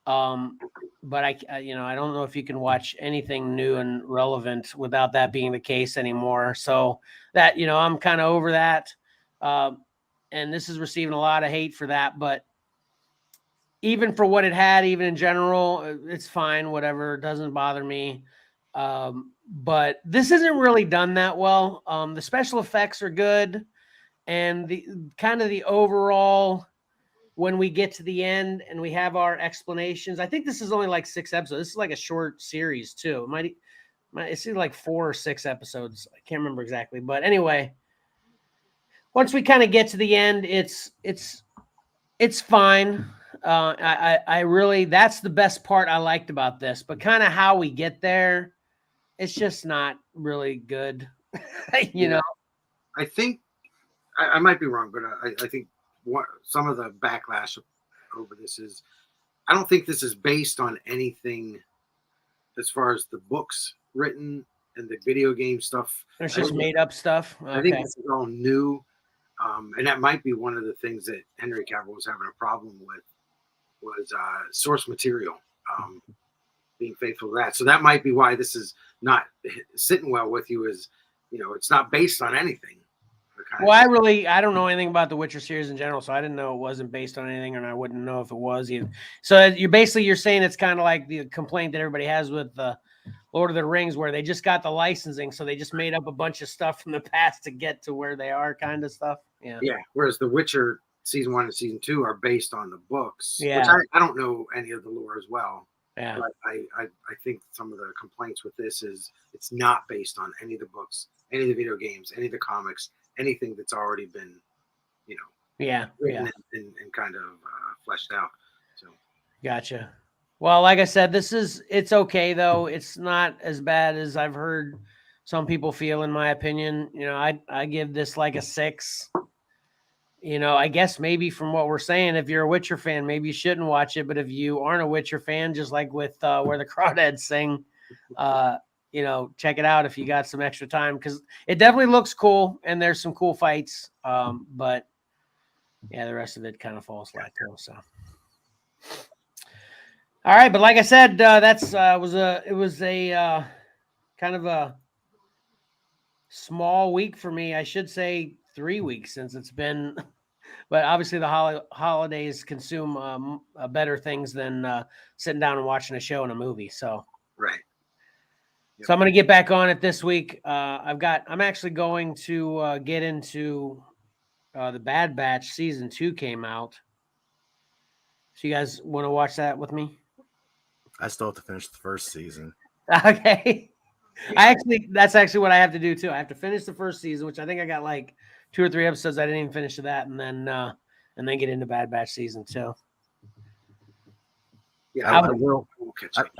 But I don't know if you can watch anything new and relevant without that being the case anymore. So that, I'm kind of over that. And this is receiving a lot of hate for that, but even for what it had, even in general, it's fine, whatever. It doesn't bother me. But this isn't really done that well. The special effects are good. And the kind of the overall, when we get to the end and we have our explanations, I think this is only like 6 episodes. This is like a short series too. It's like 4 or 6 episodes. I can't remember exactly, but anyway, once we kind of get to the end, it's fine. I really, that's the best part I liked about this, but kind of how we get there, it's just not really good. I think I might be wrong, but I think some of the backlash over this is I don't think this is based on anything as far as the books written and the video game stuff. It's just made up stuff. Okay. I think this is all new. And that might be one of the things that Henry Cavill was having a problem with was source material, being faithful to that. So that might be why this is not sitting well with you is, it's not based on anything. Well, I don't know anything about the Witcher series in general, so I didn't know it wasn't based on anything, and I wouldn't know if it was either. So you're saying it's kind of like the complaint that everybody has with the Lord of the Rings, where they just got the licensing, so they just made up a bunch of stuff from the past to get to where they are, kind of stuff. Yeah. Yeah. Whereas the Witcher season 1 and season 2 are based on the books. Yeah. Which I don't know any of the lore as well. Yeah. But I think some of the complaints with this is it's not based on any of the books, any of the video games, any of the comics, anything that's already been, written and kind of fleshed out. So. Gotcha. Well, like I said, it's okay though. It's not as bad as I've heard some people feel, in my opinion. I give this like a 6. I guess maybe from what we're saying, if you're a Witcher fan, maybe you shouldn't watch it. But if you aren't a Witcher fan, just like with where the crawdads sing, check it out if you got some extra time, because it definitely looks cool and there's some cool fights. But yeah, the rest of it kind of falls flat too. So, all right, but like I said, it was a kind of a small week for me. I should say 3 weeks since it's been, but obviously the holidays consume better things than sitting down and watching a show and a movie. So, right. So I'm going to get back on it this week. I'm actually going to get into the Bad Batch season 2 came out. So you guys want to watch that with me? I still have to finish the first season. Okay. That's actually what I have to do too. I have to finish the first season, which I think I got like 2 or 3 episodes. I didn't even finish that, and then get into Bad Batch season 2. Yeah,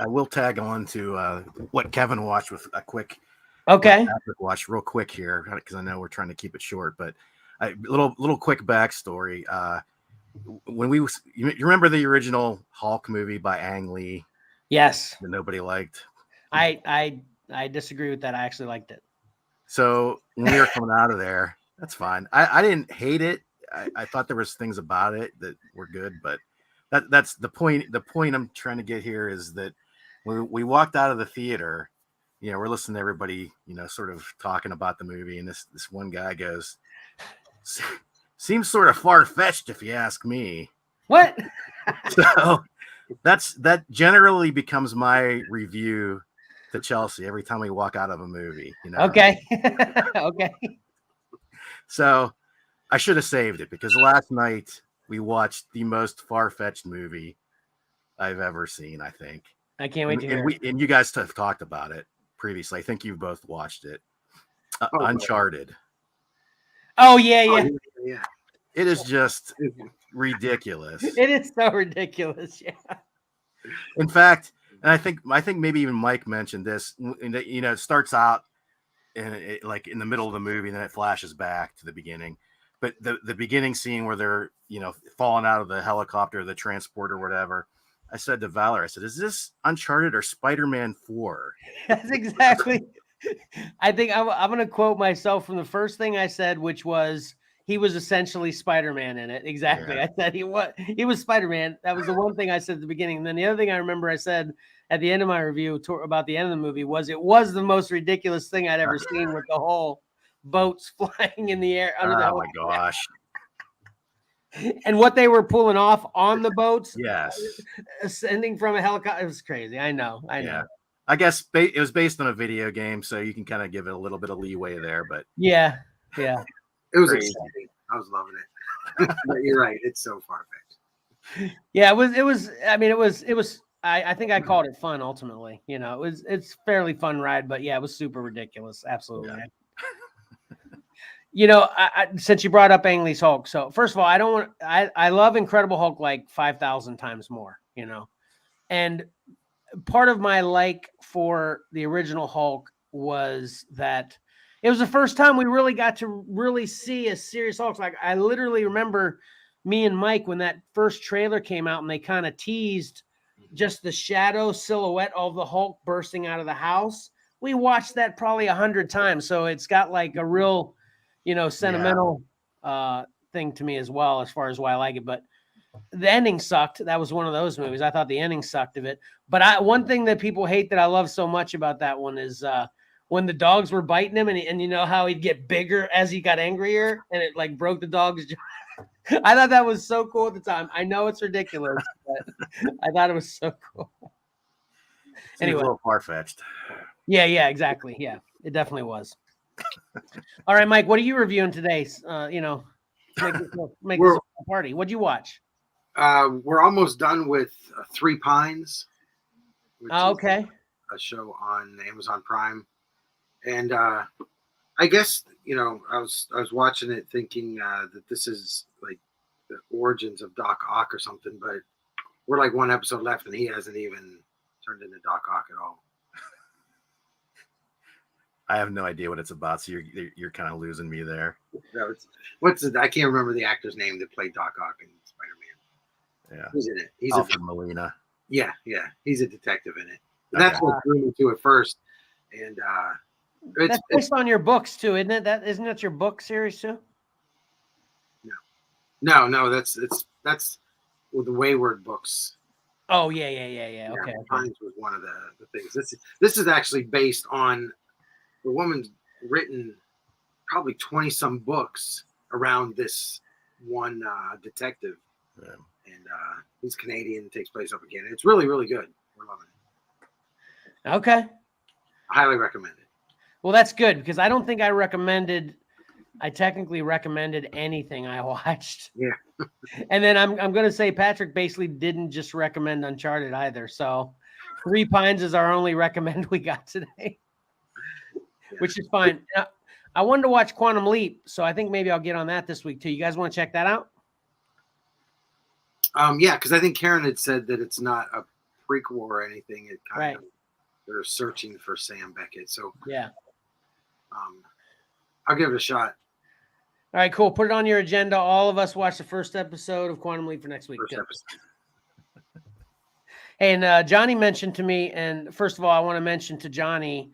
I will tag on to what Kevin watched with a quick watch real quick here, because I know we're trying to keep it short, but little quick backstory. When you remember the original Hulk movie by Ang Lee? Yes. That nobody liked. I disagree with that. I actually liked it. So when we were coming out of there, that's fine. I didn't hate it. I thought there was things about it that were good, but that's the point. The point I'm trying to get here is that when we walked out of the theater, we're listening to everybody, sort of talking about the movie, and this one guy goes, "Seems sort of far-fetched if you ask me." What? So that generally becomes my review to Chelsea every time we walk out of a movie. Okay. Okay. So I should have saved it, because last night we watched the most far-fetched movie I've ever seen, I think. I can't wait to hear it. And you guys have talked about it previously. I think you've both watched it. Uncharted. Oh yeah, Oh, yeah. yeah. It is just ridiculous. It is so ridiculous. Yeah. In fact, and I think maybe even Mike mentioned this. You know, it starts out like in the middle of the movie, and then it flashes back to the beginning. But the beginning scene where they're falling out of the helicopter, the transport or whatever. I said to Valor, I said, "Is this Uncharted or Spider-Man 4?" That's exactly. I think I'm going to quote myself from the first thing I said, which was he was essentially Spider-Man in it. Exactly. Yeah. I said he was Spider-Man. That was the one thing I said at the beginning. And then the other thing I remember I said at the end of my review about the end of the movie was it was the most ridiculous thing I'd ever seen with the whole boats flying in the air under the Oh my gosh. and what they were pulling off on the boats. Yes. Ascending from a helicopter. It was crazy. I know. Yeah. I guess it was based on a video game, so you can kind of give it a little bit of leeway there, but yeah. It was Crazy. exciting. I was loving it. But you're right. It's so far-fetched. Yeah, it was. I mean, it was. I think I called it fun. Ultimately, it's fairly fun ride, but yeah, it was super ridiculous. Absolutely. Yeah. Since you brought up Ang Lee's Hulk, so first of all, I love Incredible Hulk like 5,000 times more. And part of my like for the original Hulk was that it was the first time we really got to really see a serious Hulk. Like I literally remember me and Mike when that first trailer came out and they kind of teased just the shadow silhouette of the Hulk bursting out of the house. We watched that probably 100 times. So it's got like a real, sentimental thing to me as well, as far as why I like it. But the ending sucked. That was one of those movies. I thought the ending sucked of it. But one thing that people hate that I love so much about that one is when the dogs were biting him and you know how he'd get bigger as he got angrier and it like broke the dog's jaw. I thought that was so cool at the time. I know it's ridiculous, but I thought it was so cool. Anyway, a little far-fetched. Yeah, exactly. Yeah, it definitely was. All right, Mike, what are you reviewing today? Make this a party. What'd you watch? We're almost done with Three Pines. Which okay. is a show on Amazon Prime. And I guess, I was watching it thinking that this is like the origins of Doc Ock or something, but we're like one episode left and he hasn't even turned into Doc Ock at all. I have no idea what it's about, so you're kind of losing me there. I can't remember the actor's name that played Doc Ock in Spider-Man. Yeah, who's in it? He's Alfred Molina. Yeah, he's a detective in it. Okay. That's what drew me to it first, and that's based on your books too, isn't it? Isn't that your book series too? No. That's the Wayward books. Oh yeah. Okay. Pines was one of the things. This is actually based on the woman's written probably 20 some books around this one detective. Yeah. And he's Canadian, takes place up again. It's really, really good. We're loving it. Okay. I highly recommend it. Well, that's good because I don't think I technically recommended anything I watched. Yeah. And then I'm going to say Patrick basically didn't just recommend Uncharted either. So Three Pines is our only recommend we got today. Which is fine. I wanted to watch Quantum Leap, so I think maybe I'll get on that this week too. You guys want to check that out? Yeah, because I think Karen had said that it's not a prequel or anything. It kind of they're searching for Sam Beckett. So yeah, I'll give it a shot. All right, cool. Put it on your agenda. All of us watch the first episode of Quantum Leap for next week. And Johnny mentioned to me, and first of all, I want to mention to Johnny,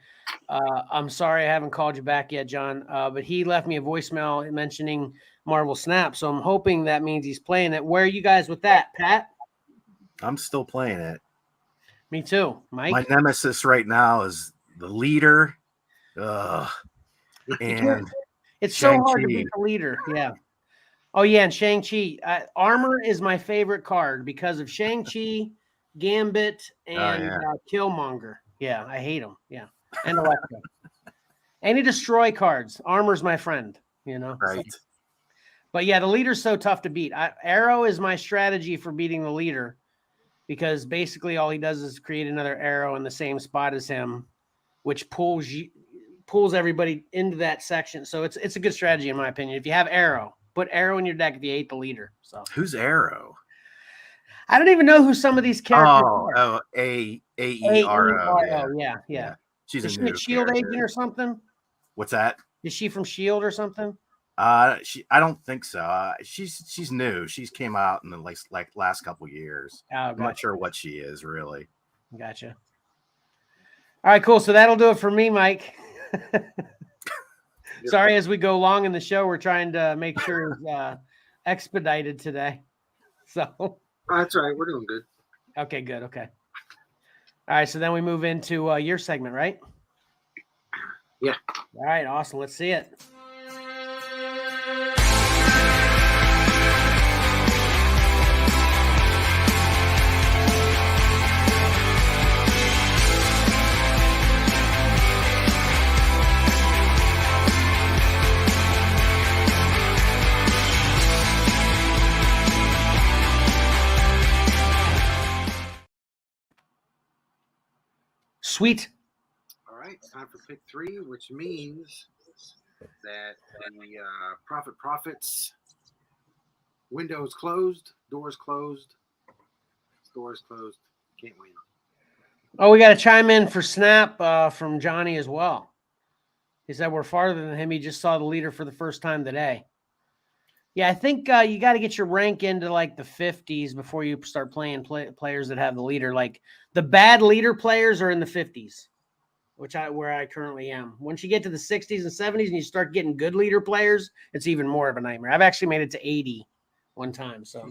I'm sorry I haven't called you back yet, John, but he left me a voicemail mentioning Marvel Snap, so I'm hoping that means he's playing it. Where are you guys with that, Pat? I'm still playing it. Me too, Mike. My nemesis right now is the leader. And it's so hard to beat the leader. Yeah. Oh, yeah, and Shang-Chi. Armor is my favorite card because of Shang-Chi, Gambit, and Killmonger. Yeah, I hate him. Yeah. And Electro. Any destroy cards. Armor's my friend, Right. So, but yeah, the leader's so tough to beat. Arrow is my strategy for beating the leader because basically all he does is create another arrow in the same spot as him, which pulls pulls everybody into that section. So it's a good strategy in my opinion. If you have Arrow, put Arrow in your deck if you hate the leader. So Who's Arrow? I don't even know who some of these characters are. Oh, Aero. Yeah. She's Is a she new a Shield character. agent or something? What's that? Is she from Shield or something? I don't think so. She's new. She's came out in the last couple years. Oh, I'm not sure what she is really. Gotcha. All right, cool. So that'll do it for me, Mike. Sorry, as we go along in the show, we're trying to make sure it's expedited today. So That's all right. We're doing good. okay, good. Okay. All right, so then we move into your segment, right? Yeah. All right, awesome. Let's see it. Sweet. All right. It's time for pick 3, which means that the profits window is closed, doors closed, stores closed. Can't win. Oh, we got to chime in for Snap from Johnny as well. He said we're farther than him. He just saw the leader for the first time today. Yeah, I think you got to get your rank into like the 50s before you start playing players that have the leader. Like the bad leader players are in the 50s, where I currently am. Once you get to the 60s and 70s and you start getting good leader players, it's even more of a nightmare. I've actually made it to 80 one time. So,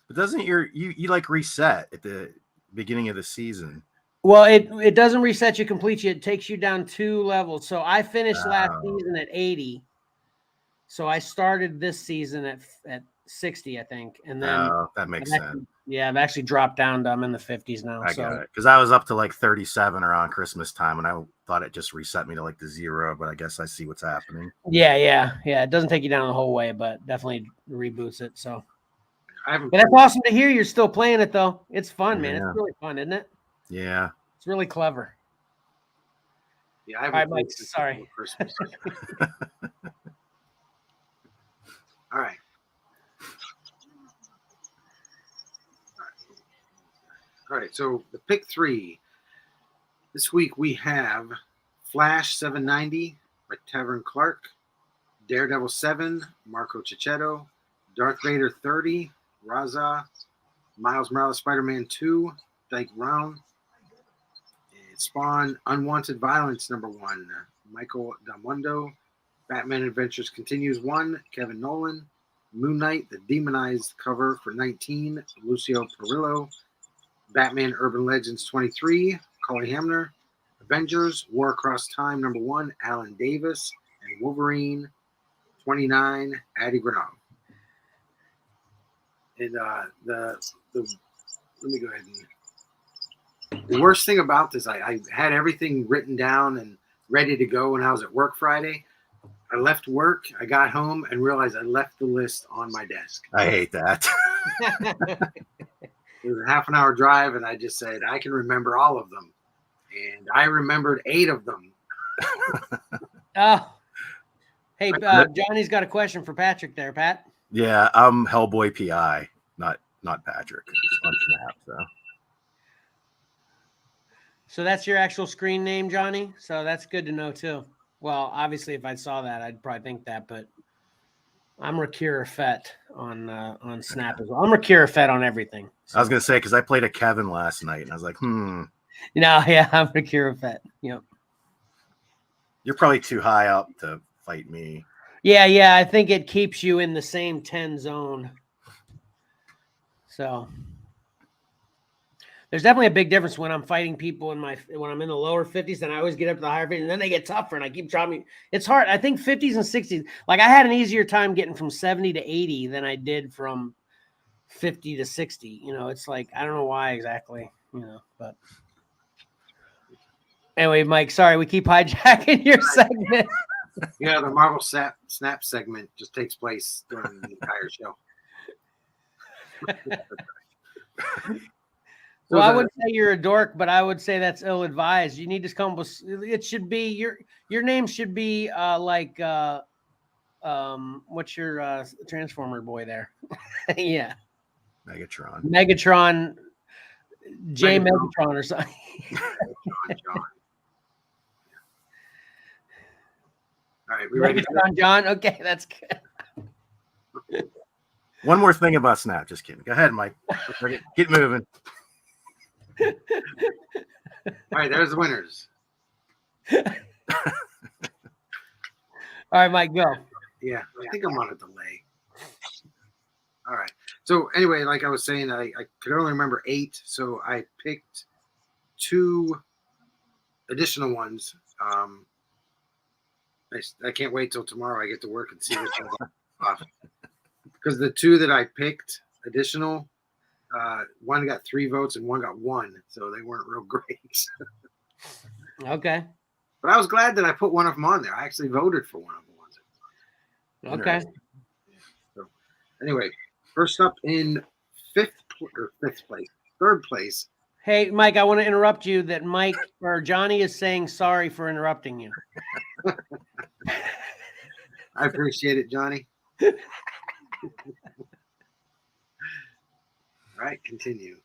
but doesn't you like reset at the beginning of the season? Well, it doesn't reset you completely. It takes you down 2 levels. So I finished last season at 80. So I started this season at 60, I think, and then that makes sense. Yeah, I've actually dropped down to I'm in the 50s now. I got it because I was up to like 37 around Christmas time, and I thought it just reset me to like the 0. But I guess I see what's happening. Yeah. It doesn't take you down the whole way, but definitely reboots it. So, but that's awesome to hear. You're still playing it though. It's fun, man. It's really fun, isn't it? Yeah, it's really clever. Yeah, I haven't. All right, Mike. Sorry. Christmas. All right. All right. So the pick 3 this week we have Flash 790 by Tavern Clark, Daredevil 7, Marco Cicchetto, Darth Vader 30, Raza, Miles Morales Spider-Man 2, Dyke Brown, and Spawn Unwanted Violence #1, Michael Damundo, Batman Adventures Continues 1, Kevin Nolan, Moon Knight, the Demonized cover for 19, Lucio Perillo, Batman Urban Legends 23, Cully Hamner, Avengers War Across Time #1, Alan Davis, and Wolverine 29, Adi Granov. And let me go ahead and the worst thing about this, I had everything written down and ready to go when I was at work Friday. I left work, I got home, and realized I left the list on my desk. I hate that. It was a half an hour drive, and I just said, I can remember all of them. And I remembered 8 of them. Oh. Hey, Johnny's got a question for Patrick there, Pat. Yeah, I'm Hellboy PI, not Patrick. It's on Snap, So that's your actual screen name, Johnny? So that's good to know, too. Well, obviously, if I saw that, I'd probably think that, but I'm Rakira Fett on Snap as well. I'm Rakira Fett on everything. So. I was going to say, because I played a Kevin last night, and I was like, No, yeah, I'm Rakira Fett. Yep. You're probably too high up to fight me. Yeah, I think it keeps you in the same 10 zone. So there's definitely a big difference when I'm fighting people when I'm in the lower 50s, and I always get up to the higher 50s, and then they get tougher, and I keep dropping. It's hard. I think 50s and 60s. Like I had an easier time getting from 70 to 80 than I did from 50 to 60. It's like I don't know why exactly. But anyway, Mike. Sorry, we keep hijacking your segment. Yeah, the Marvel Snap segment just takes place during the entire show. Well, I wouldn't say you're a dork, but I would say that's ill-advised. You need to come up with. It should be your name should be like what's your Transformer boy there? Yeah, Megatron. Megatron or something. John. All right, we ready? Megatron John. Okay, that's good. One more thing about Snap. Just kidding. Go ahead, Mike. Get moving. All right, there's the winners. All right, Mike, go. Yeah, I think I'm on a delay. All right. So anyway, like I was saying, I could only remember 8, so I picked 2 additional ones. I can't wait till tomorrow. I get to work and see which ones off. Because the 2 that I picked additional, one got 3 votes and one got 1, so they weren't real great. Okay. But I was glad that I put one of them on there. I actually voted for one of the ones. Okay. So anyway, first up in 3rd place. Hey, Mike, I want to interrupt you that Mike or Johnny is saying sorry for interrupting you. I appreciate it, Johnny. All right, continue.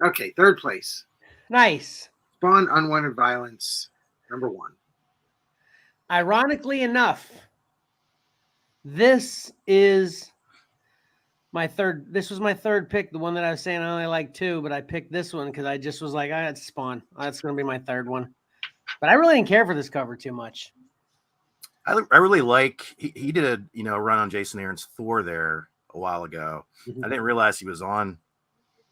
Okay, 3rd place. Nice. Spawn Unwanted Violence, number 1. Ironically enough, this is my third. This was my third pick. The one that I was saying I only like 2, but I picked this one because I just was like, I had Spawn. That's going to be my 3rd one. But I really didn't care for this cover too much. I really like he did a run on Jason Aaron's Thor there a while ago. I didn't realize he was on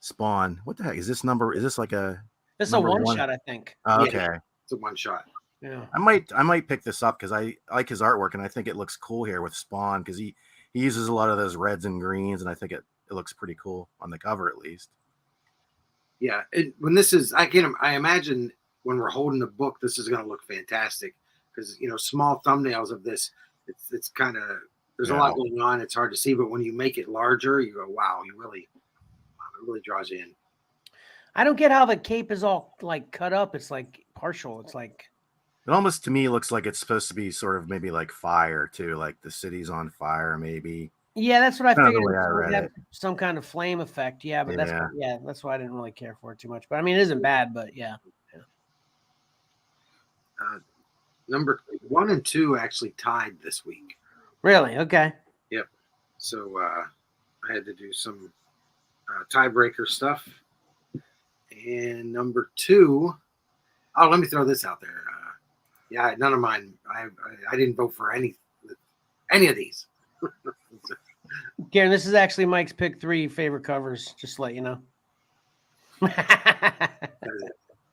Spawn. What the heck is this number? Is this like a? This is a one shot, I think. Oh, okay, Yeah, it's a 1 shot. Yeah, I might pick this up because I like his artwork and I think it looks cool here with Spawn because he uses a lot of those reds and greens and I think it looks pretty cool on the cover at least. Yeah, when this is, I imagine when we're holding the book, this is going to look fantastic because small thumbnails of this, it's kind of there's a lot going on. It's hard to see, but when you make it larger, you go, wow, it really draws you in. I don't get how the cape is all like cut up. It's like partial. It's like it almost to me looks like it's supposed to be sort of maybe like fire too, like the city's on fire maybe. Yeah, that's what I figured. The way I read it. Some kind of flame effect. Yeah, but that's why I didn't really care for it too much. But I mean, it isn't bad. But yeah. Number 1 and 2 actually tied this week. Really? Okay. Yep. So I had to do some tiebreaker stuff. And number 2, let me throw this out there. None of mine. I didn't vote for any of these. Garen, this is actually Mike's pick 3 favorite covers. Just to let you know.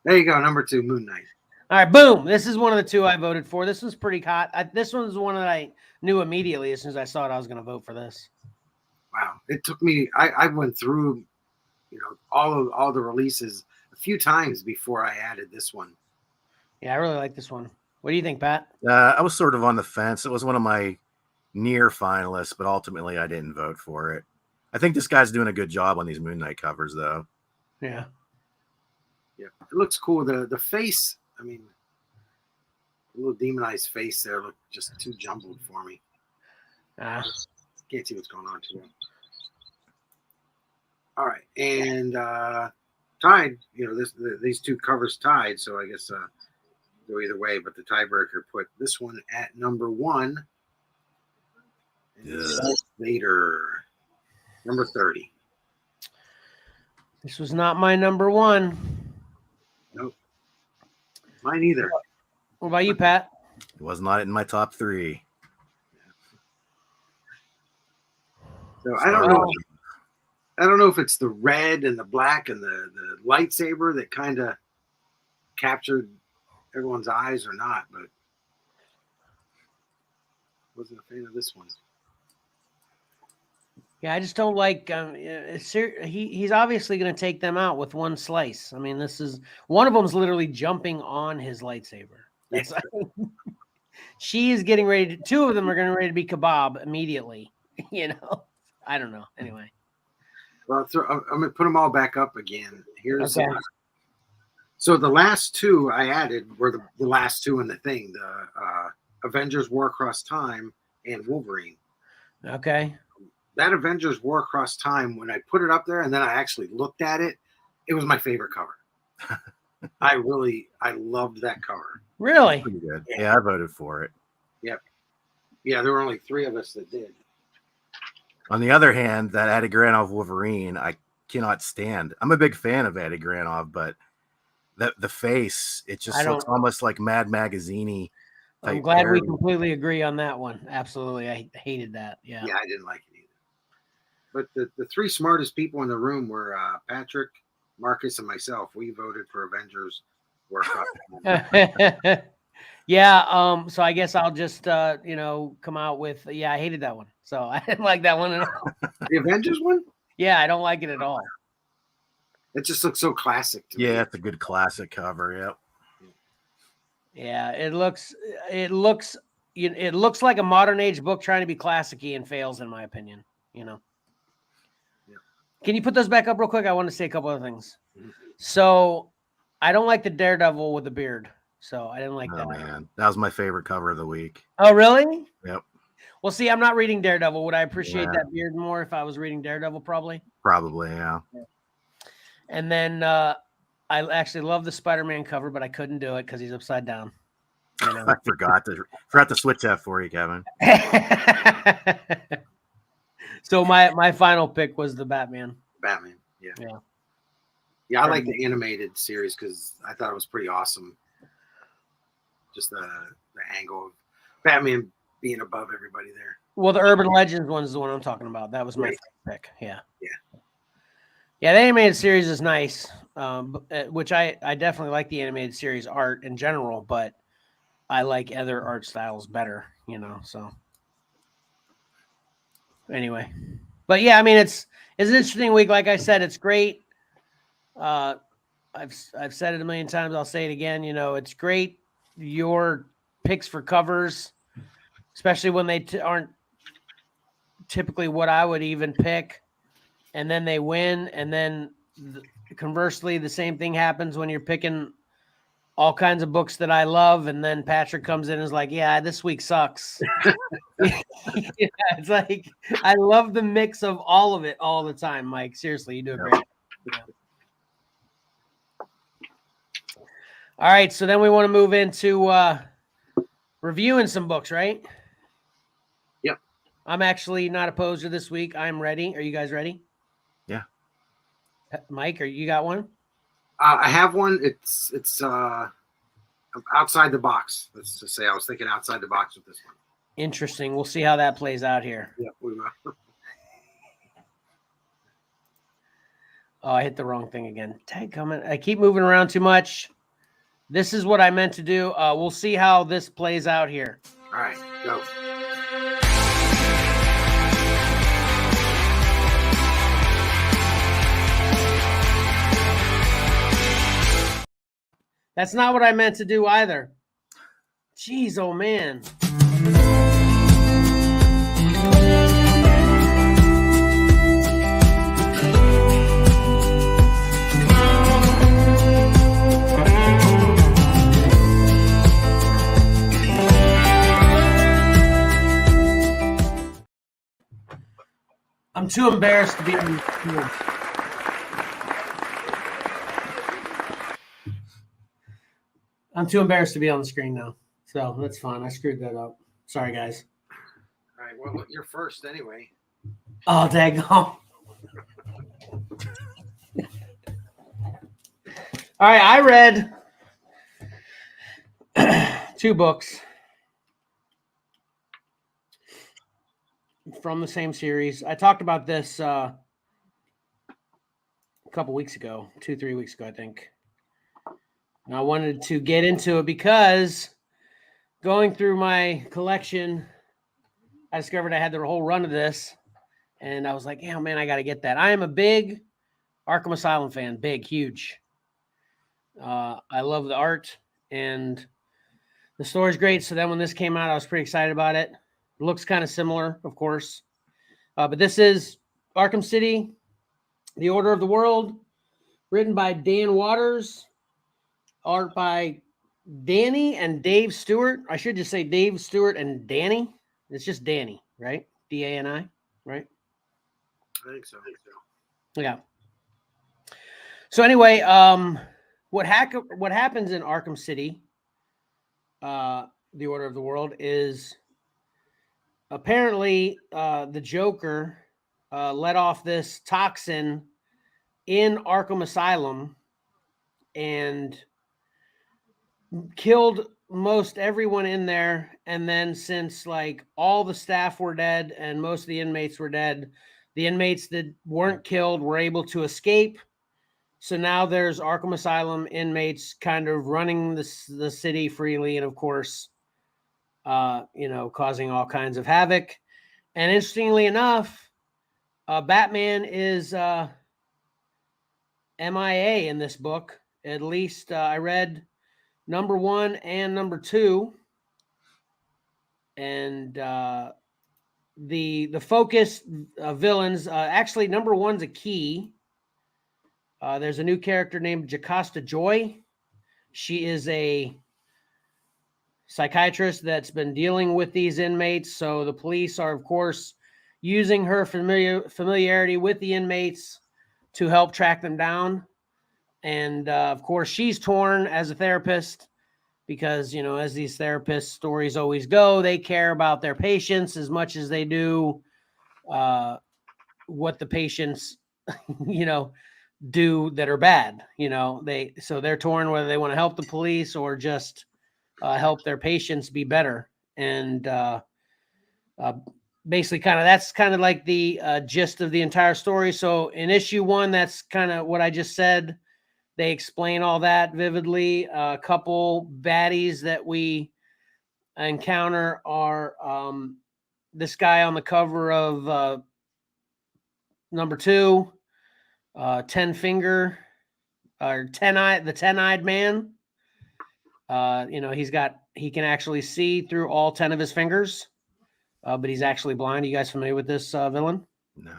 There you go. Number 2, Moon Knight. All right, boom. This is one of the 2 I voted for. This one's pretty hot. This one's the one that I knew immediately as soon as I saw it. I was going to vote for this. Wow, it took me. I went through, all the releases a few times before I added this one. Yeah, I really like this one. What do you think, Pat? I was sort of on the fence. It was one of my near finalists, but ultimately I didn't vote for it. I think this guy's doing a good job on these Moon Knight covers, though. Yeah. Yeah, it looks cool. The face. I mean, a little demonized face there looked just too jumbled for me. Can't see what's going on too well. All right, and tied. These 2 covers tied, so I guess go either way. But the tiebreaker put this one at number 1. Vader, number 30. This was not my number 1. Nope. Mine either. What about you, Pat? It was not in my top 3. So I don't know. I don't know if it's the red and the black and the lightsaber that kind of captured everyone's eyes or not, but wasn't a fan of this one. Yeah, I just don't like. He's obviously going to take them out with one slice. I mean, this is one of them's literally jumping on his lightsaber. That's, she is getting ready to. 2 of them are getting ready to be kebab immediately. I don't know. Anyway. Well, I'm going to put them all back up again. Here's Okay. So the last two I added were the last two in the thing: the Avengers War Across Time and Wolverine. Okay. That Avengers War Across Time, when I put it up there and then I actually looked at it, it was my favorite cover. I loved that cover. Really? Pretty good. Yeah. Yeah, I voted for it. Yep. Yeah, there were only 3 of us that did. On the other hand, that Adi Granov Wolverine, I cannot stand. I'm a big fan of Adi Granov, but the face, it just looks almost like Mad Magazine-y. I'm glad we completely agree on that one. Absolutely. I hated that. Yeah. Yeah, I didn't like it either. But the 3 smartest people in the room were Patrick, Marcus, and myself. We voted for Avengers War Across Time. Yeah. So I guess I'll just come out with I hated that one. So I didn't like that one at all. The Avengers one? Yeah, I don't like it at all. It just looks so classic to me. Yeah, it's a good classic cover. Yep. Yeah, it looks like a modern age book trying to be classic-y and fails, in my opinion. Yeah. Can you put those back up real quick? I want to say a couple other things. Mm-hmm. So I don't like the Daredevil with the beard. So I didn't like that. Man, that was my favorite cover of the week. Oh, really? Yep. Well, see, I'm not reading Daredevil. Would I appreciate that beard more if I was reading Daredevil? Probably. Probably, yeah. And then I actually love the Spider-Man cover, but I couldn't do it because he's upside down. I forgot to switch that for you, Kevin. So my final pick was the Batman. Batman, yeah. Yeah. Yeah, I like the animated series because I thought it was pretty awesome. Just the angle of Batman being above everybody there. Well, the Urban Legends one is the one I'm talking about. That was my pick. Yeah. Yeah. Yeah, the animated series is nice, which I definitely like the animated series art in general, but I like other art styles better, so. Anyway. But yeah, I mean, it's an interesting week. Like I said, it's great. I've said it a million times. I'll say it again. It's great. Your picks for covers, especially when they aren't typically what I would even pick, and then they win. And then conversely, the same thing happens when you're picking all kinds of books that I love. And then Patrick comes in and is like, yeah, this week sucks. It's like, I love the mix of all of it all the time, Mike. Seriously, you do a great job. Yeah. All right, so then we want to move into reviewing some books, right? Yep. I'm actually not opposed to this week. I'm ready. Are you guys ready? Yeah. Mike, you got one? I have one. It's outside the box. Let's just say I was thinking outside the box with this one. Interesting. We'll see how that plays out here. Yeah, we will. Oh, I hit the wrong thing again. Tag comment. I keep moving around too much. This is what I meant to do. We'll see how this plays out here. All right, go. That's not what I meant to do either. Jeez, oh man. I'm too embarrassed to be on the screen. I'm too embarrassed to be on the screen now. So that's fine. I screwed that up. Sorry, guys. All right, well, you're first anyway. Oh, daggone. All right, I read 2 books from the same series. I talked about this a couple weeks ago, 2-3 weeks ago, I think. And I wanted to get into it because going through my collection, I discovered I had the whole run of this. And I was like, yeah, man, I got to get that. I am a big Arkham Asylum fan. Big, huge. I love the art and the story's great. So then when this came out, I was pretty excited about it. It looks kind of similar, of course. But this is Arkham City, The Order of the World, written by Dan Waters, art by Danny and Dave Stewart. I should just say Dave Stewart and Danny. It's just Danny, right? D-A-N-I, right? I think so. Yeah. So anyway, what happens in Arkham City, the Order of the World, is apparently the Joker let off this toxin in Arkham Asylum and killed most everyone in there. And then since like all the staff were dead and most of the inmates were dead, the inmates that weren't killed were able to escape. So now there's Arkham Asylum inmates kind of running the city freely, and of course, causing all kinds of havoc. And interestingly enough, Batman is MIA in this book. At least I read number 1 and number 2, and the focus villains. Actually, number 1's a key. There's a new character named Jocasta Joy. She is a psychiatrist that's been dealing with these inmates. So the police are, of course, using her familiarity with the inmates to help track them down. And of course, she's torn as a therapist because, as these therapist stories always go, they care about their patients as much as they do what the patients, do that are bad. They're torn whether they want to help the police or just help their patients be better. And basically that's kind of like the gist of the entire story. So in issue 1, that's kind of what I just said. They explain all that vividly. A couple baddies that we encounter are this guy on the cover of number 2, 10 finger or 10-eye, the 10-eyed man. He can actually see through all 10 of his fingers, but he's actually blind. Are you guys familiar with this villain? No.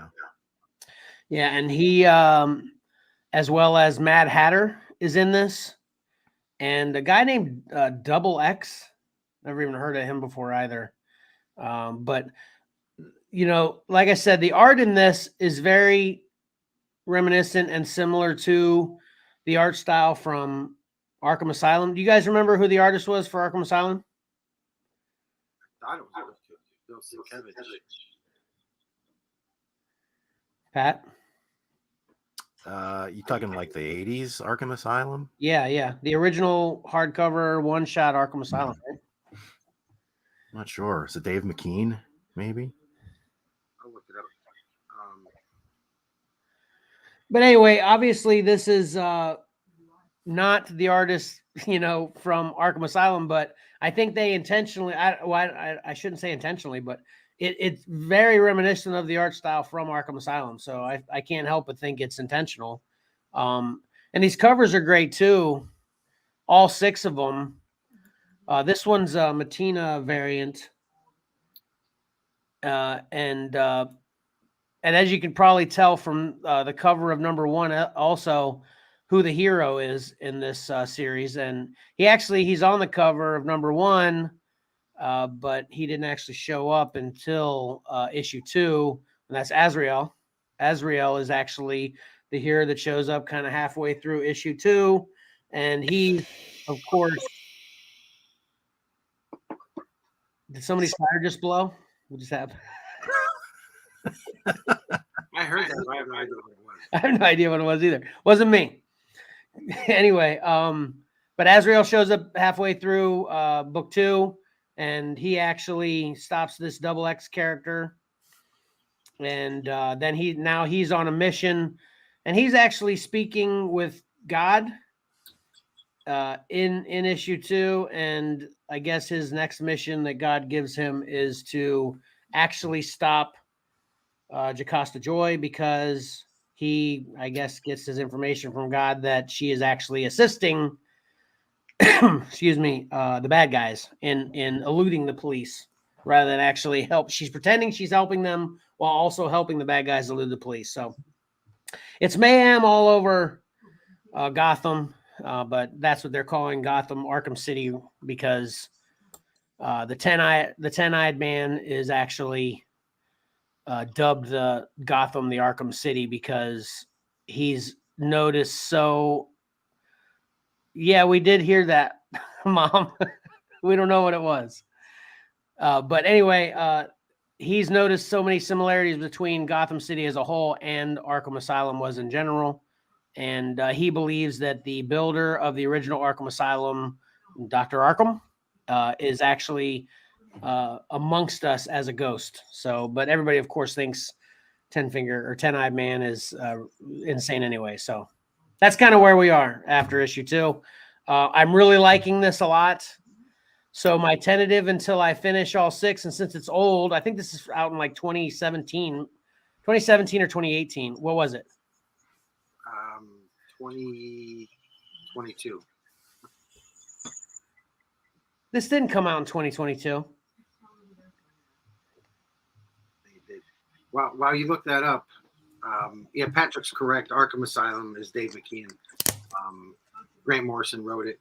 Yeah, and he, as well as Mad Hatter, is in this, and a guy named Double X. Never even heard of him before either. But like I said, the art in this is very reminiscent and similar to the art style from Arkham Asylum. Do you guys remember who the artist was for Arkham Asylum? I thought it was Bill Sienkiewicz. Pat? You talking like the 80s Arkham Asylum? Yeah. The original hardcover one-shot Arkham Asylum, right? I'm not sure. Is it Dave McKean, maybe? I'll look it up. But anyway, obviously this is not the artist, from Arkham Asylum, but I think they intentionally, I shouldn't say intentionally, but it's very reminiscent of the art style from Arkham Asylum. So I can't help but think it's intentional. And these covers are great too. All 6 of them. This one's a Matina variant. And as you can probably tell from the cover of number 1, also who the hero is in this series. And he's on the cover of number 1, but he didn't actually show up until issue 2, and that's Azrael. Azrael is actually the hero that shows up kind of halfway through issue 2. And he, of course, did somebody's fire just blow? What just happened? I heard that. I have no idea what it was. I have no idea what it was either. Wasn't me. Anyway, but Azrael shows up halfway through book 2, and he actually stops this Double X character. And then he's on a mission, and he's actually speaking with God in issue 2. And I guess his next mission that God gives him is to actually stop Jocasta Joy, because he, I guess, gets his information from God that she is actually assisting the bad guys in eluding the police rather than actually help. She's pretending she's helping them while also helping the bad guys elude the police. So It's mayhem all over Gotham, but that's what they're calling Gotham Arkham City because the ten-eyed man is actually dubbed the Gotham the Arkham City because he's noticed. So yeah, we did hear that, Mom. We don't know what it was, but anyway, he's noticed so many similarities between Gotham City as a whole and Arkham Asylum was in general. And he believes that the builder of the original Arkham Asylum, Dr. Arkham, is actually amongst us as a ghost. So, but everybody, of course, thinks Ten-Eyed Man is insane anyway. So that's kind of where we are after issue 2. I'm really liking this a lot. So my tentative until I finish all 6, and since it's old, I think this is out in like 2017 or 2018. What was it? 2022. This didn't come out in 2022. They did. While you look that up, yeah, Patrick's correct. Arkham Asylum is Dave McKeon. Grant Morrison wrote it.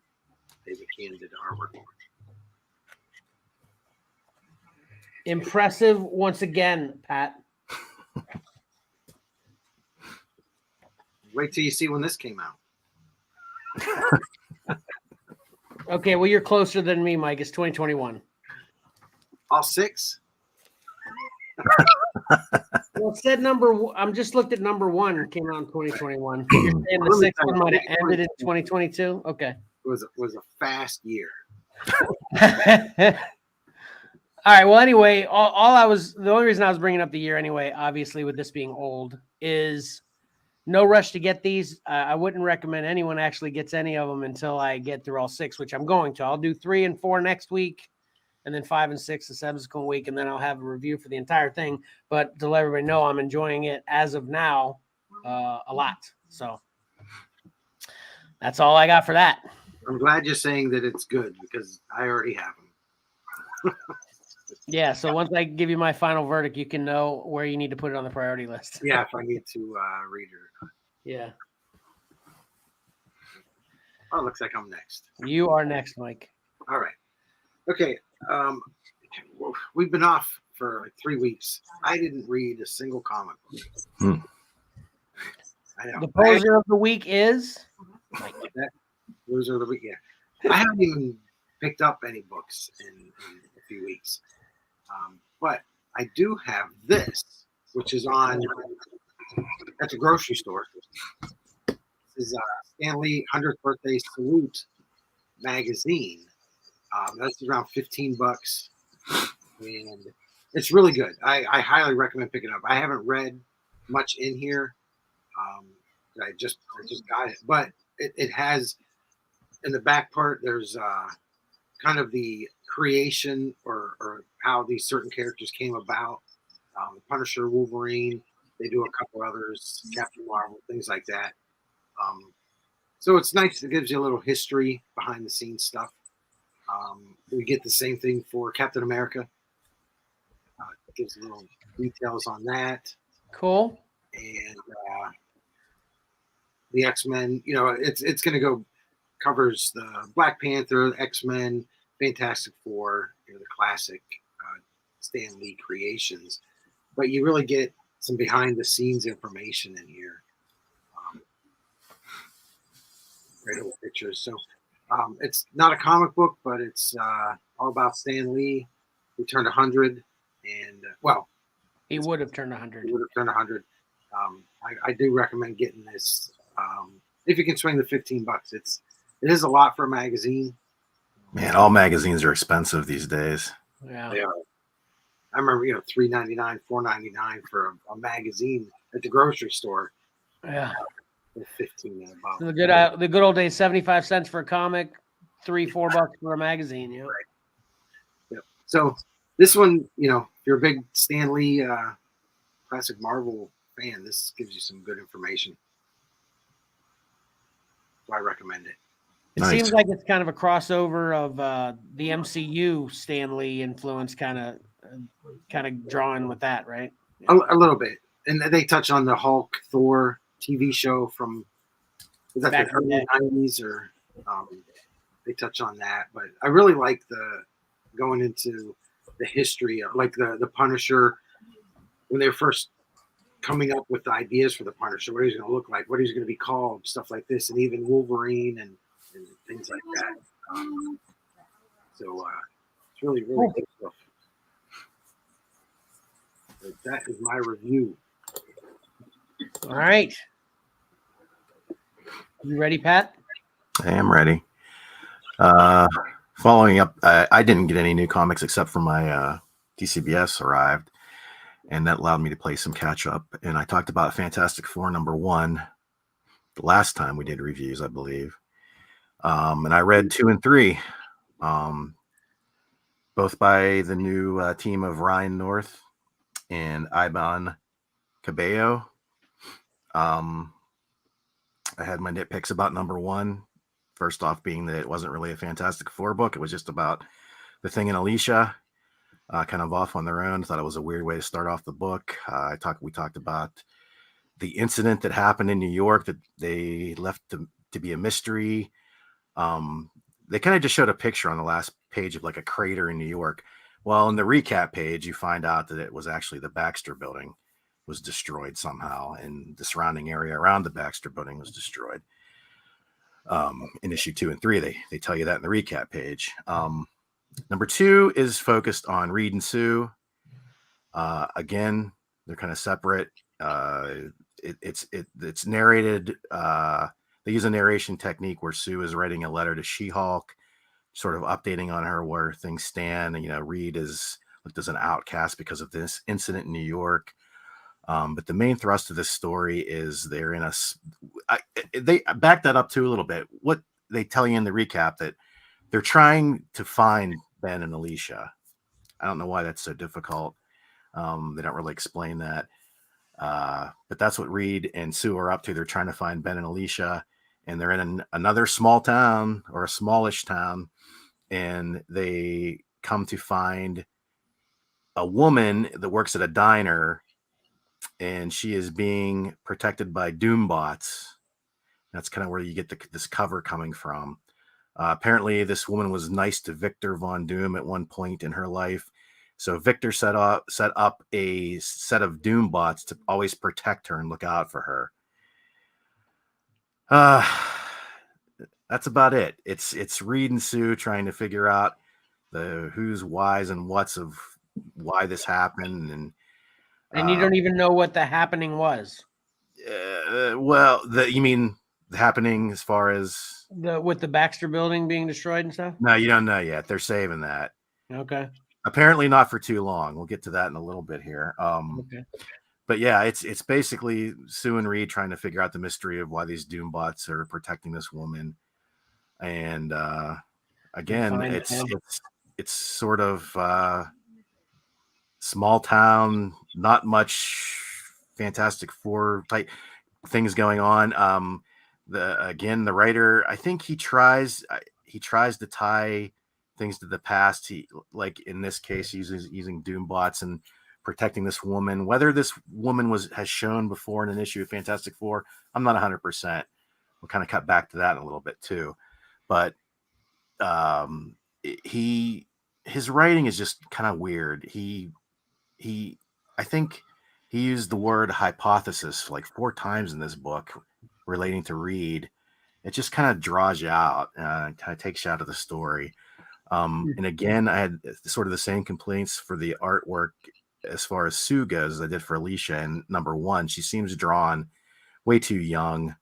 Dave McKeon did the artwork. Impressive once again, Pat. Wait till you see when this came out. Okay, well, you're closer than me, Mike. It's 2021. All 6? Well, it said I'm just looked at number 1. It came out in 2021. You're saying the 6th one might have ended in 2022? Okay. It was a fast year. All right. Well, anyway, the only reason I was bringing up the year anyway, obviously with this being old, is no rush to get these. I wouldn't recommend anyone actually gets any of them until I get through all 6, which I'm going to. I'll do 3 and 4 next week, and then 5 and 6 the subsequent week, and then I'll have a review for the entire thing. But to let everybody know, I'm enjoying it as of now a lot. So that's all I got for that. I'm glad you're saying that it's good because I already have them. Yeah, so once I give you my final verdict, you can know where you need to put it on the priority list. Yeah, if I need to read it. Yeah. Oh, looks like I'm next. You are next, Mike. All right. Okay. We've been off for like 3 weeks. I didn't read a single comic book. I know. The poser of the week is? Poser of the week, yeah. I haven't even picked up any books in a few weeks. But I do have this, which is on at the grocery store. This is Stan Lee 100th Birthday Salute magazine. That's around $15, and it's really good. I highly recommend picking it up. I haven't read much in here. I just got it, but it has in the back part. There's kind of the creation or how these certain characters came about. Punisher, Wolverine, they do a couple others, Captain Marvel, things like that. So it's nice. It gives you a little history, behind the scenes stuff. We get the same thing for Captain America. It gives little details on that. Cool. And the X-Men, it's going to go covers the Black Panther, the X-Men, Fantastic Four, the classic Stan Lee creations. But you really get some behind-the-scenes information in here. Great little pictures. So it's not a comic book, but it's all about Stan Lee, who turned 100. And, he would have turned 100. He would have turned 100. I do recommend getting this. If you can swing the $15, it is a lot for a magazine. Man, all magazines are expensive these days. Yeah. They are. I remember, $3.99, $4.99 for a magazine at the grocery store. Yeah. 15 and above. The good old days, 75 cents for a comic, $3-4 for a magazine. Yeah. Right. Yep. So this one, if you're a big Stan Lee classic Marvel fan, this gives you some good information. So I recommend it. It seems like it's kind of a crossover of the MCU Stan Lee influence, kind of drawing with that, right? A little bit, and they touch on the Hulk, Thor, TV show from was that Back the in the early day. '90s, or they touch on that. But I really like the going into the history, like the Punisher when they were first coming up with the ideas for the Punisher, what he's going to look like, what he's going to be called, stuff like this, and even Wolverine and things like that. So it's really Cool. good stuff. But that is my review. All right. You ready, Pat? I am ready. Following up, I didn't get any new comics except for my DCBS arrived, and that allowed me to play some catch up. And I talked about Fantastic Four #1 the last time we did reviews, I believe. And I read 2 and 3, both by the new team of Ryan North and Iban Cabello. I had my nitpicks about #1. First off, being that it wasn't really a Fantastic Four book. It was just about the Thing and Alicia, kind of off on their own. I thought it was a weird way to start off the book. We talked about the incident that happened in New York that they left to be a mystery. They kind of just showed a picture on the last page of like a crater in New York. Well, in the recap page, you find out that it was actually the Baxter Building was destroyed somehow, and the surrounding area around the Baxter Building was destroyed. In issue 2 and 3, they tell you that in the recap page. #2 is focused on Reed and Sue. Again, they're kind of separate. It's narrated. They use a narration technique where Sue is writing a letter to She-Hulk, sort of updating on her where things stand. And, Reed is looked as an outcast because of this incident in New York. But the main thrust of this story is they're in they back that up too a little bit. What they tell you in the recap that they're trying to find Ben and Alicia. I don't know why that's so difficult. They don't really explain that. But that's what Reed and Sue are up to. They're trying to find Ben and Alicia, and they're in another small town, or a smallish town, and they come to find a woman that works at a diner, and she is being protected by Doombots. That's kind of where you get this cover coming from. Apparently, this woman was nice to Victor Von Doom at one point in her life. So Victor set up a set of Doombots to always protect her and look out for her. That's about it. It's Reed and Sue trying to figure out the who's, whys, and whats of why this happened, And you don't even know what the happening was. Well, you mean the happening as far as With the Baxter Building being destroyed and stuff? No, you don't know yet. They're saving that. Okay. Apparently not for too long. We'll get to that in a little bit here. Okay. But yeah, it's basically Sue and Reed trying to figure out the mystery of why these Doombots are protecting this woman. And again, it's sort of small town, not much Fantastic Four type things going on. The writer, I think he tries to tie things to the past. He, like in this case, using Doombots and protecting this woman. Whether this woman has shown before in an issue of Fantastic Four, I'm not 100%. We'll kind of cut back to that in a little bit too. But his writing is just kind of weird. I think he used the word hypothesis like 4 times in this book relating to Reed. It just kind of draws you out, kind of takes you out of the story. And again, I had sort of the same complaints for the artwork as far as Sue goes as I did for Alicia. And #1, she seems drawn way too young.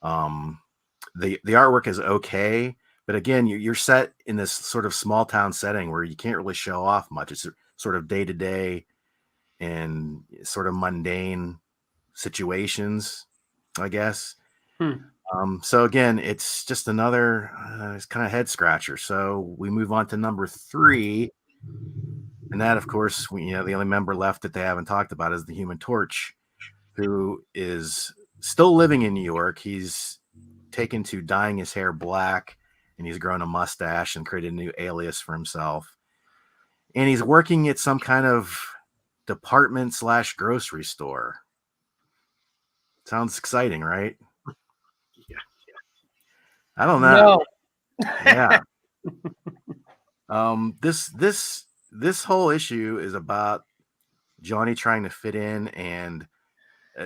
The artwork is okay, but again, you're set in this sort of small town setting where you can't really show off much. It's sort of day to day and sort of mundane situations, I guess. So again, it's just another it's kind of head scratcher. So we move on to #3, and that, of course, the only member left that they haven't talked about is the Human Torch, who is still living in New York. He's taken to dyeing his hair black, and he's grown a mustache and created a new alias for himself. And he's working at some kind of department/grocery store. Sounds exciting, right? Yeah. I don't know. No. Yeah. This whole issue is about Johnny trying to fit in and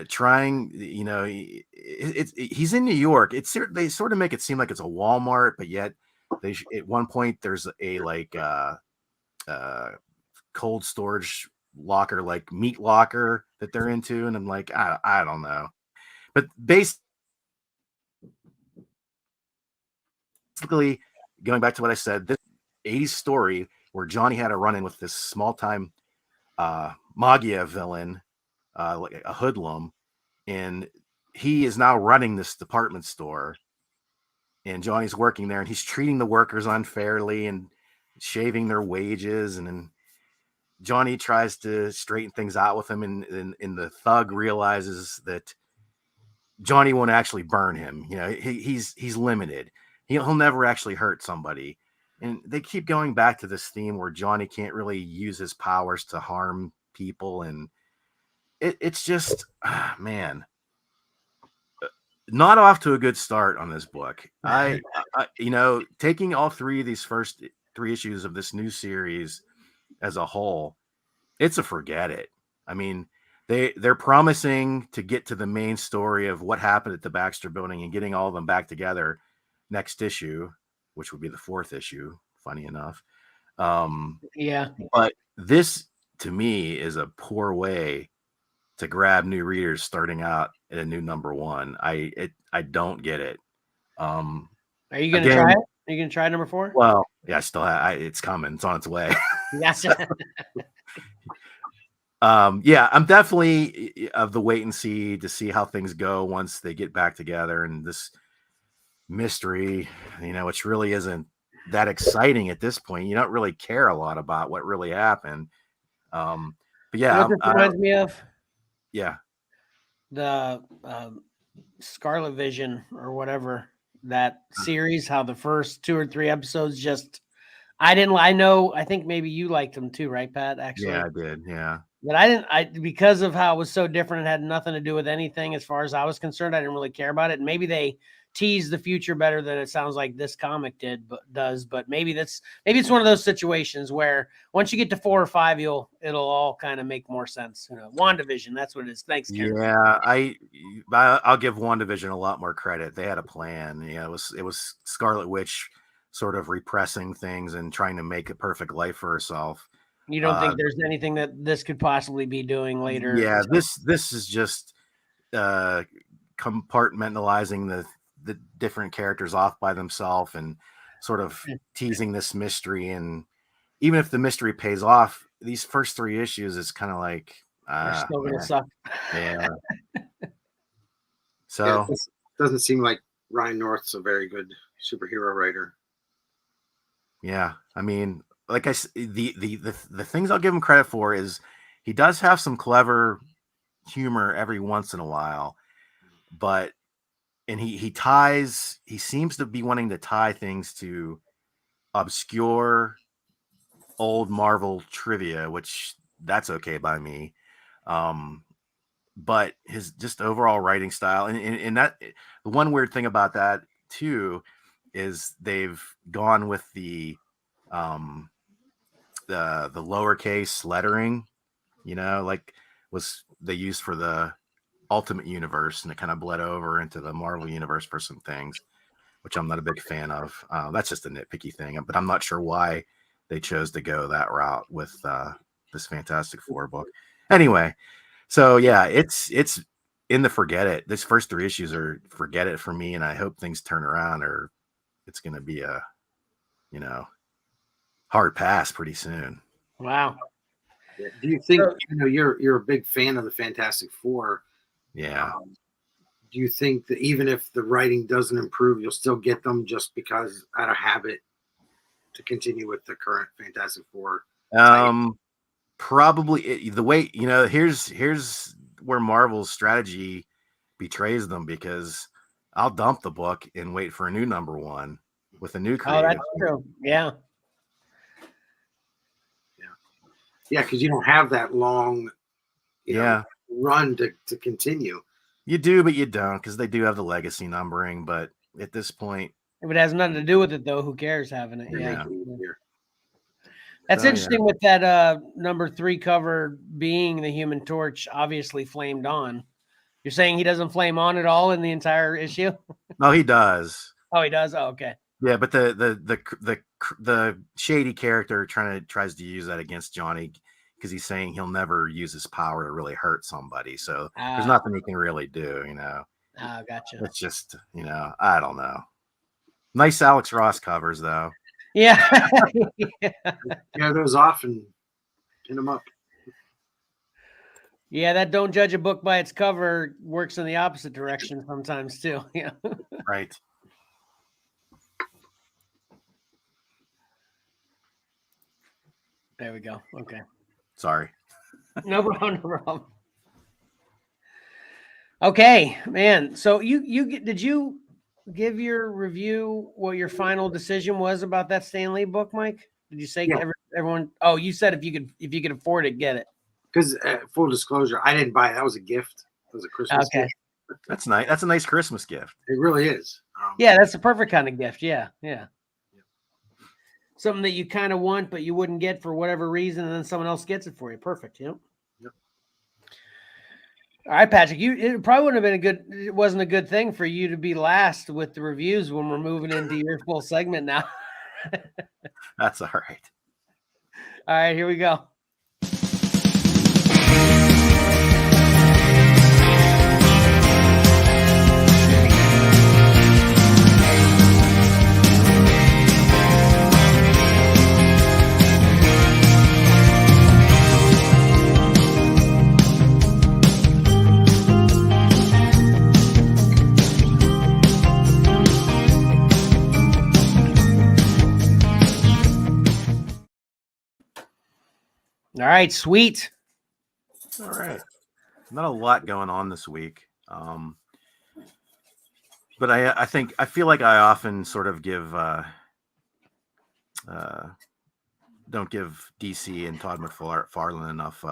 trying, he's in New York. They sort of make it seem like it's a Walmart, but yet at one point there's a like cold storage locker, like meat locker that they're into, and I'm like, I don't know. But basically, going back to what I said, this 80s story where Johnny had a run-in with this small-time Magia villain, like a hoodlum, and he is now running this department store, and Johnny's working there, and he's treating the workers unfairly and shaving their wages, and then Johnny tries to straighten things out with him, and the thug realizes that Johnny won't actually burn him. He's limited. He'll never actually hurt somebody. And they keep going back to this theme where Johnny can't really use his powers to harm people. And it's just, man, not off to a good start on this book. I taking all three of these first three issues of this new series as a whole, it's a forget it. I mean, they're promising to get to the main story of what happened at the Baxter Building and getting all of them back together next issue, which would be the fourth issue, funny enough. Yeah. But this, to me, is a poor way to grab new readers starting out at a new number one. I don't get it. Are you going to try it? Are you going to try number 4? Well, yeah, I still have. It's coming. It's on its way. Yes. Yeah, I'm definitely of the wait and see to see how things go once they get back together, and this mystery, which really isn't that exciting at this point. You don't really care a lot about what really happened. But yeah, what this reminds me of? Yeah, the Scarlet Vision or whatever, that series, how the first 2 or 3 episodes I think maybe you liked them too, right, Pat? Actually, yeah, I did. Yeah, but I didn't. Because of how it was so different, it had nothing to do with anything as far as I was concerned. I didn't really care about it. And maybe they tease the future better than it sounds like this comic does. But maybe it's one of those situations where once you get to 4 or 5, it'll all kind of make more sense. WandaVision, that's what it is. Thanks, Karen. Yeah, I'll give WandaVision a lot more credit. They had a plan. It was Scarlet Witch sort of repressing things and trying to make a perfect life for herself. You don't think there's anything that this could possibly be doing later? Yeah, this is just compartmentalizing the different characters off by themselves and sort of teasing this mystery. And even if the mystery pays off, these first 3 issues is kind of like they're still gonna suck. Yeah. So it doesn't seem like Ryan North's a very good superhero writer. Yeah, I mean, like I said, the things I'll give him credit for is he does have some clever humor every once in a while, but he seems to be wanting to tie things to obscure old Marvel trivia, which that's okay by me. But his just overall writing style, and that the one weird thing about that too is they've gone with the lowercase lettering, like was they used for the Ultimate Universe, and it kind of bled over into the Marvel Universe for some things, which I'm not a big fan of. That's just a nitpicky thing, but I'm not sure why they chose to go that route with this Fantastic Four book. Anyway, so yeah, it's in the forget it. This first 3 issues are forget it for me, and I hope things turn around, or it's going to be a hard pass pretty soon. Wow. Do you think you're a big fan of the Fantastic Four? Yeah. Do you think that even if the writing doesn't improve, you'll still get them just because out of habit to continue with the current Fantastic Four? Probably the way, here's where Marvel's strategy betrays them, because I'll dump the book and wait for a new number 1 with a new creative. Oh, that's true. Yeah. Yeah, because you don't have that long run to continue. You do, but you don't, because they do have the legacy numbering. But at this point, If it has nothing to do with it, though, who cares having it? They Yeah. make it easier. That's So, yeah. interesting with that number 3 cover being the Human Torch, obviously flamed on. You're saying he doesn't flame on at all in the entire issue? No, he does. Oh, he does? Oh, okay. Yeah, but the shady character tries to use that against Johnny because he's saying he'll never use his power to really hurt somebody. So there's nothing he can really do, you know. Oh, gotcha. It's just, you know, I don't know. Nice Alex Ross covers though. Yeah. Yeah, those off and pin them up. Yeah, that don't judge a book by its cover works in the opposite direction sometimes too. Yeah. Right. There we go. Okay. Sorry. No problem. No problem. Okay, man. So did you give your review what your final decision was about that Stan Lee book, Mike? Did you say everyone? Oh, you said if you could afford it, get it. Because full disclosure, I didn't buy it. That was a gift. It was a Christmas gift. That's nice. That's a nice Christmas gift. It really is. Yeah, that's the perfect kind of gift. Yeah. Something that you kind of want, but you wouldn't get for whatever reason, and then someone else gets it for you. Perfect. Yep. All right, Patrick. It probably wouldn't have been it wasn't a good thing for you to be last with the reviews when we're moving into your full segment now. That's all right. All right, here we go. All right, sweet. All right. Not a lot going on this week. But I feel like I often sort of don't give DC and Todd McFarlane enough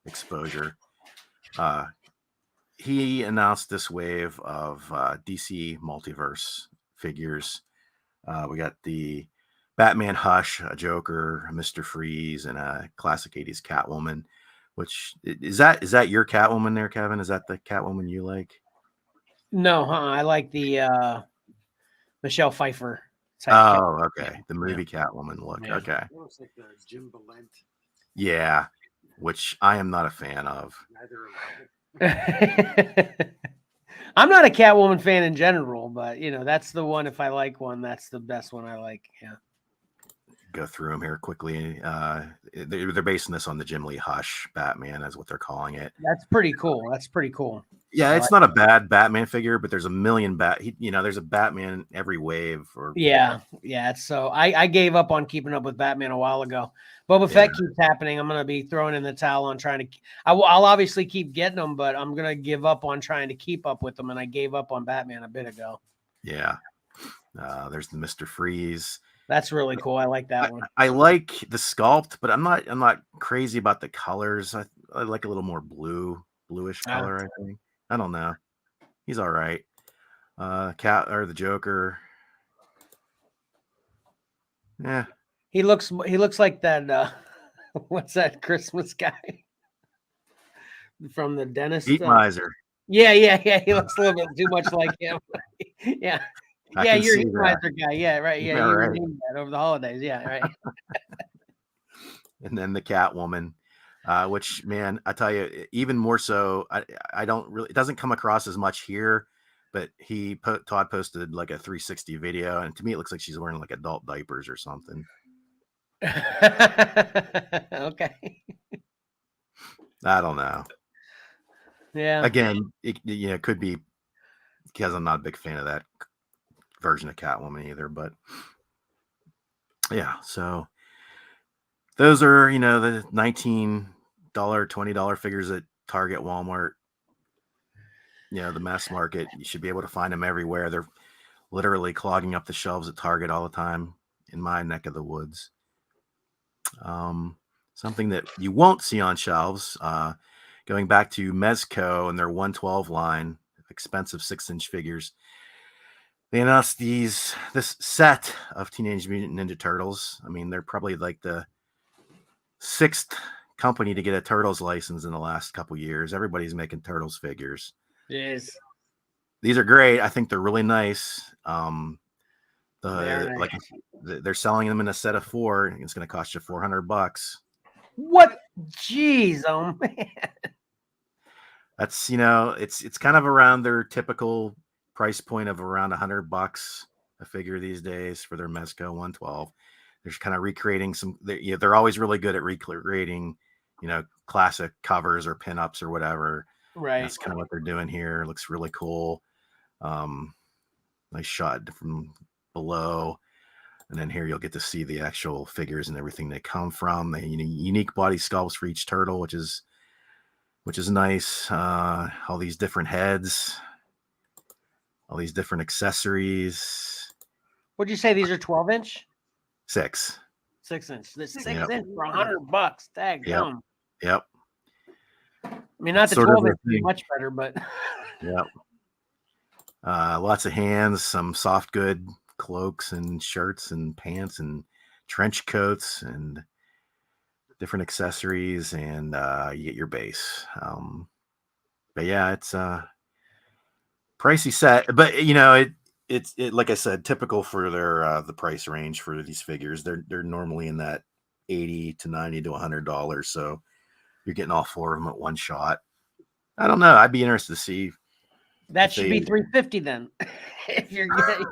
exposure. He announced this wave of DC multiverse figures. We got the Batman Hush, a Joker, a Mr. Freeze, and a classic 80s Catwoman. Which is that your Catwoman there, Kevin? Is that the Catwoman you like? No, I like the Michelle Pfeiffer type. Oh, okay. The movie Catwoman look. Yeah. Okay. It looks like the Jim Balent. Yeah, which I am not a fan of. Neither of them. I'm not a Catwoman fan in general, but that's the one. If I like one, that's the best one I like. Yeah. Go through them here quickly. They're basing this on the Jim Lee Hush Batman, is what they're calling it. That's pretty cool. Yeah, it's not a bad Batman figure, but there's a million there's a Batman every wave. Yeah. So I gave up on keeping up with Batman a while ago. Boba Fett keeps happening. I'm gonna be throwing in the towel on trying to. I'll obviously keep getting them, but I'm gonna give up on trying to keep up with them. And I gave up on Batman a bit ago. Yeah. There's the Mr. Freeze. That's really cool. I like that one. I like the sculpt, but I'm not crazy about the colors. I like a little more bluish color. I think. I don't know. He's all right. The Joker. Yeah. He looks like that. What's that Christmas guy from the dentist? Heat Miser. Yeah. He looks a little bit too much like him. Yeah. Yeah, you're a Heat Miser guy. Yeah, right. Yeah, you redeemed that over the holidays. Yeah, right. And then the Catwoman, which, man, I tell you, even more so, I don't really, it doesn't come across as much here, but Todd posted like a 360 video, and to me, it looks like she's wearing like adult diapers or something. Okay. I don't know. Yeah. Again, it could be because I'm not a big fan of that version of Catwoman either, but yeah, so those are the $19 $20 figures at Target, Walmart, the mass market. You should be able to find them everywhere. They're literally clogging up the shelves at Target all the time in my neck of the woods. Something that you won't see on shelves, going back to Mezco and their 112 line expensive 6-inch figures. They announced this set of Teenage Mutant Ninja Turtles. I mean, they're probably like the 6th company to get a Turtles license in the last couple years. Everybody's making Turtles figures. Yes. These are great. I think they're really nice. Very Like nice. they're selling them in a set of 4. It's going to cost you $400. What? Jeez, oh man. That's, it's kind of around their typical price point of around $100 a figure these days for their Mezco 112. They're just kind of recreating they're always really good at recreating, classic covers or pinups or whatever. Right. That's kind of what they're doing here. It looks really cool. Nice shot from below. And then here you'll get to see the actual figures and everything they come from. The unique body sculpts for each turtle, which is nice. All these different heads, all these different accessories. Would you say these are 12-inch? 6. 6-inch. The 6 Yep. inch for $100. Tag. Yep. Yep. I mean, not the Sort of 12 inch the thing. much better, but Yep. Lots of hands, some soft good cloaks and shirts and pants and trench coats and different accessories, and you get your base. But yeah, it's a pricey set, but it's like I said, typical for their the price range for these figures. They're normally in that $80 to $90 to $100, so you're getting all 4 of them at one shot. I don't know. I'd be interested to see. that should be $350 then. If you're getting,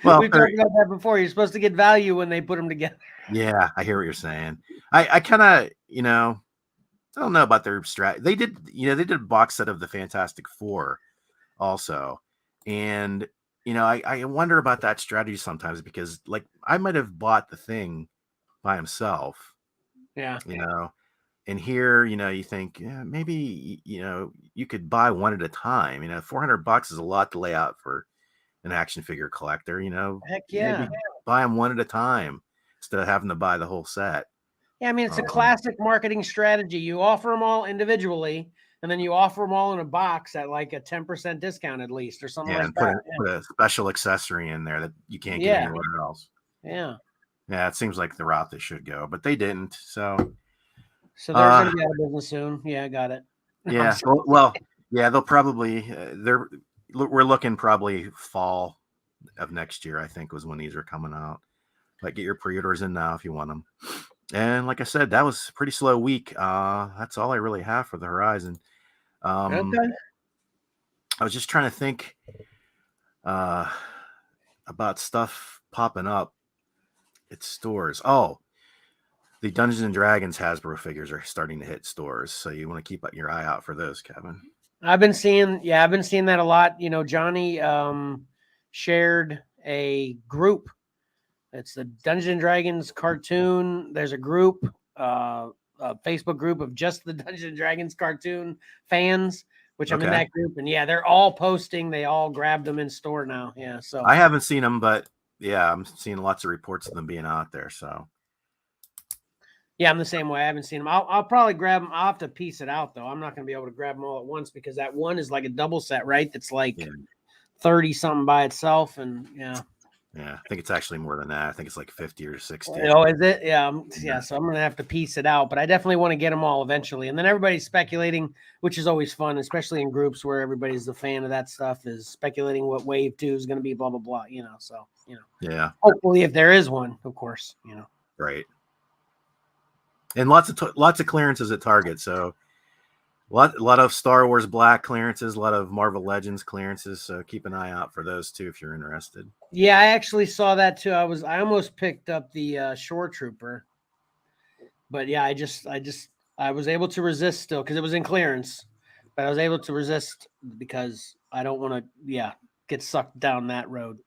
Well, we've talked about that before. You're supposed to get value when they put them together. Yeah, I hear what you're saying. I kind of, I don't know about their strat. They did a box set of the Fantastic Four also. And, I wonder about that strategy sometimes, because like I might have bought the Thing by himself, Yeah. and here, you think, yeah, maybe, you could buy one at a time. $400 is a lot to lay out for an action figure collector, Heck yeah. maybe buy them one at a time instead of having to buy the whole set. Yeah, I mean, it's a classic marketing strategy. You offer them all individually, and then you offer them all in a box at like a 10% discount at least, or something like And that. put a special accessory in there that you can't get anywhere else. Yeah. Yeah, it seems like the route they should go, but they didn't. So they're going to be out of business soon. Yeah, I got it. Yeah. Well, yeah, they'll probably we're looking probably fall of next year, I think, was when these are coming out. Like, get your pre-orders in now if you want them. And like I said, that was a pretty slow week. That's all I really have for the Horizon. Okay. I was just trying to think about stuff popping up at stores. Oh, the Dungeons and Dragons Hasbro figures are starting to hit stores, so you want to keep your eye out for those, Kevin. I've been seeing that a lot. Johnny shared a group. It's the Dungeons and Dragons cartoon. There's a group, a Facebook group of just the Dungeons and Dragons cartoon fans, which I'm in that group. And yeah, they're all posting. They all grabbed them in store now. Yeah. So I haven't seen them, but yeah, I'm seeing lots of reports of them being out there. So yeah, I'm the same way. I haven't seen them. I'll probably grab them. I'll have to piece it out though. I'm not going to be able to grab them all at once, because that one is like a double set, right? That's like 30 something by itself. And yeah. Yeah, I think it's actually more than that. I think it's like 50 or 60. Oh, is it? Yeah. Yeah. So I'm going to have to piece it out, but I definitely want to get them all eventually. And then everybody's speculating, which is always fun, especially in groups where everybody's a fan of that stuff, is speculating what wave 2 is going to be, blah, blah, blah, so, yeah, hopefully if there is one, of course, right. And lots of clearances at Target. So a lot of Star Wars Black clearances, a lot of Marvel Legends clearances. So keep an eye out for those too if you're interested. Yeah, I actually saw that too. I almost picked up the Shore Trooper, but yeah, I was able to resist still because it was in clearance, but I was able to resist because I don't want to get sucked down that road.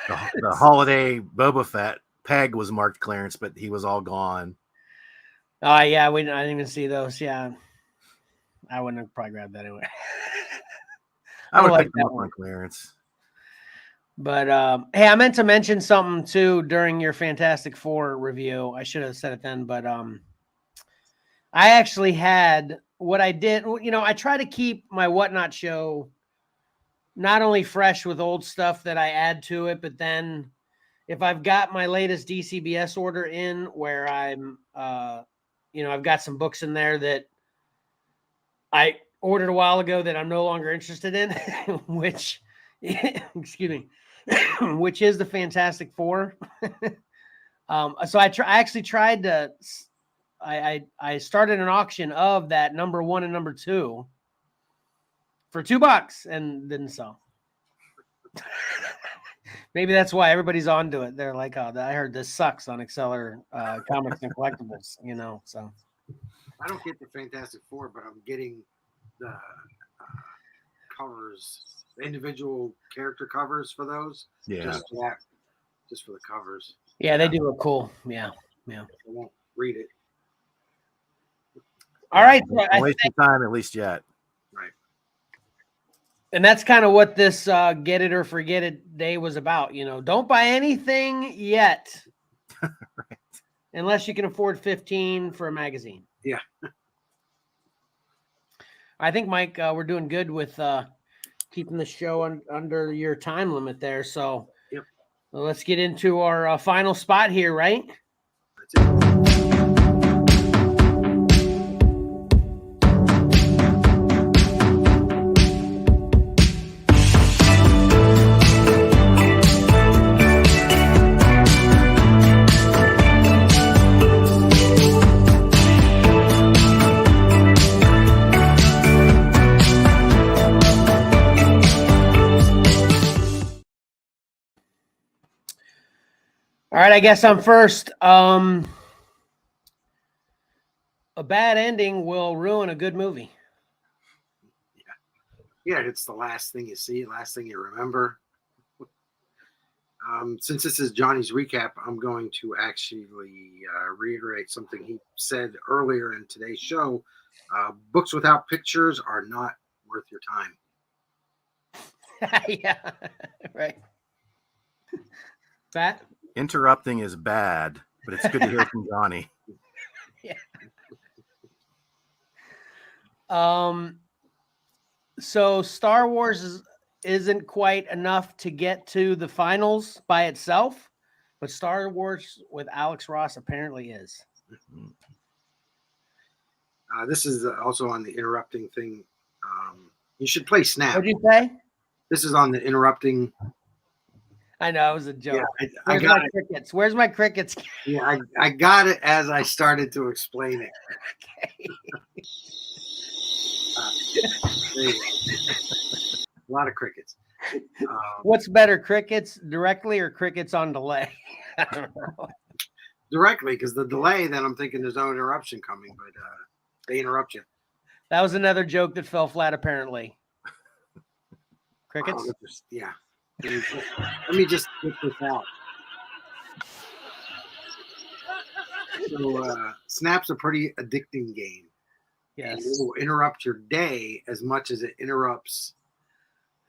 The holiday Boba Fett Peg was marked clearance, but he was all gone. Yeah, I didn't even see those. Yeah, I wouldn't have probably grabbed that anyway. I would pick them up on clearance. But hey, I meant to mention something too during your Fantastic Four review. I should have said it then, but I actually had what I did. I try to keep my Whatnot show not only fresh with old stuff that I add to it, but then if I've got my latest DCBS order in where I'm, I've got some books in there that I ordered a while ago that I'm no longer interested in, which, excuse me, which is the Fantastic Four. So I actually tried to, I started an auction of that number 1 and number 2 for $2 and didn't sell. Maybe that's why everybody's onto it. They're like, oh, I heard this sucks on Xcellar Comics and Collectibles, so. I don't get the Fantastic Four, but I'm getting the covers, the individual character covers for those. Yeah. Just for the covers. Yeah, they do look cool. Yeah. I won't read it. All right. Don't waste your time, at least yet. Right. And that's kind of what this Get It or Forget It day was about. Don't buy anything yet. Right. Unless you can afford $15 for a magazine. Yeah. I think, Mike, we're doing good with keeping the show under your time limit there. So yep. Well, let's get into our final spot here, right? That's it. All right, I guess I'm first. A bad ending will ruin a good movie. Yeah, it's the last thing you see, last thing you remember. Since this is Johnny's recap, I'm going to actually reiterate something he said earlier in today's show. Books without pictures are not worth your time. Yeah, right. Pat? Interrupting is bad, but it's good to hear from Johnny. Yeah. So Star Wars isn't quite enough to get to the finals by itself, but Star Wars with Alex Ross apparently is. This is also on the interrupting thing. You should play Snap. What'd you say? This is on the interrupting. I know, it was a joke. Yeah, Where's my crickets? Where's my crickets? Yeah, I got it as I started to explain it. Okay. There you go. A lot of crickets. What's better, crickets directly or crickets on delay? I don't know. Directly, because the delay, then I'm thinking there's no interruption coming, but they interrupt you. That was another joke that fell flat, apparently. Crickets? Yeah. Let me just get this out. So, Snap's a pretty addicting game. Yes. And it will interrupt your day as much as it interrupts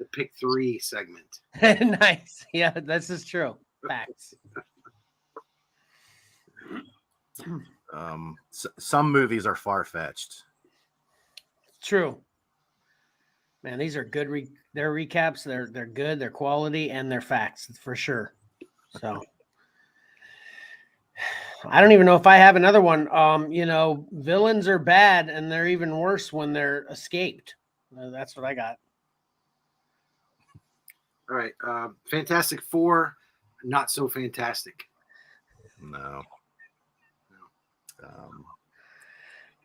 the pick 3 segment. Nice. Yeah, this is true. Facts. Some movies are far-fetched. True. Man, these are good. They're recaps. They're good. They're quality and they're facts for sure. So I don't even know if I have another one. Villains are bad and they're even worse when they're escaped. That's what I got. All right. Fantastic Four, not so fantastic. No.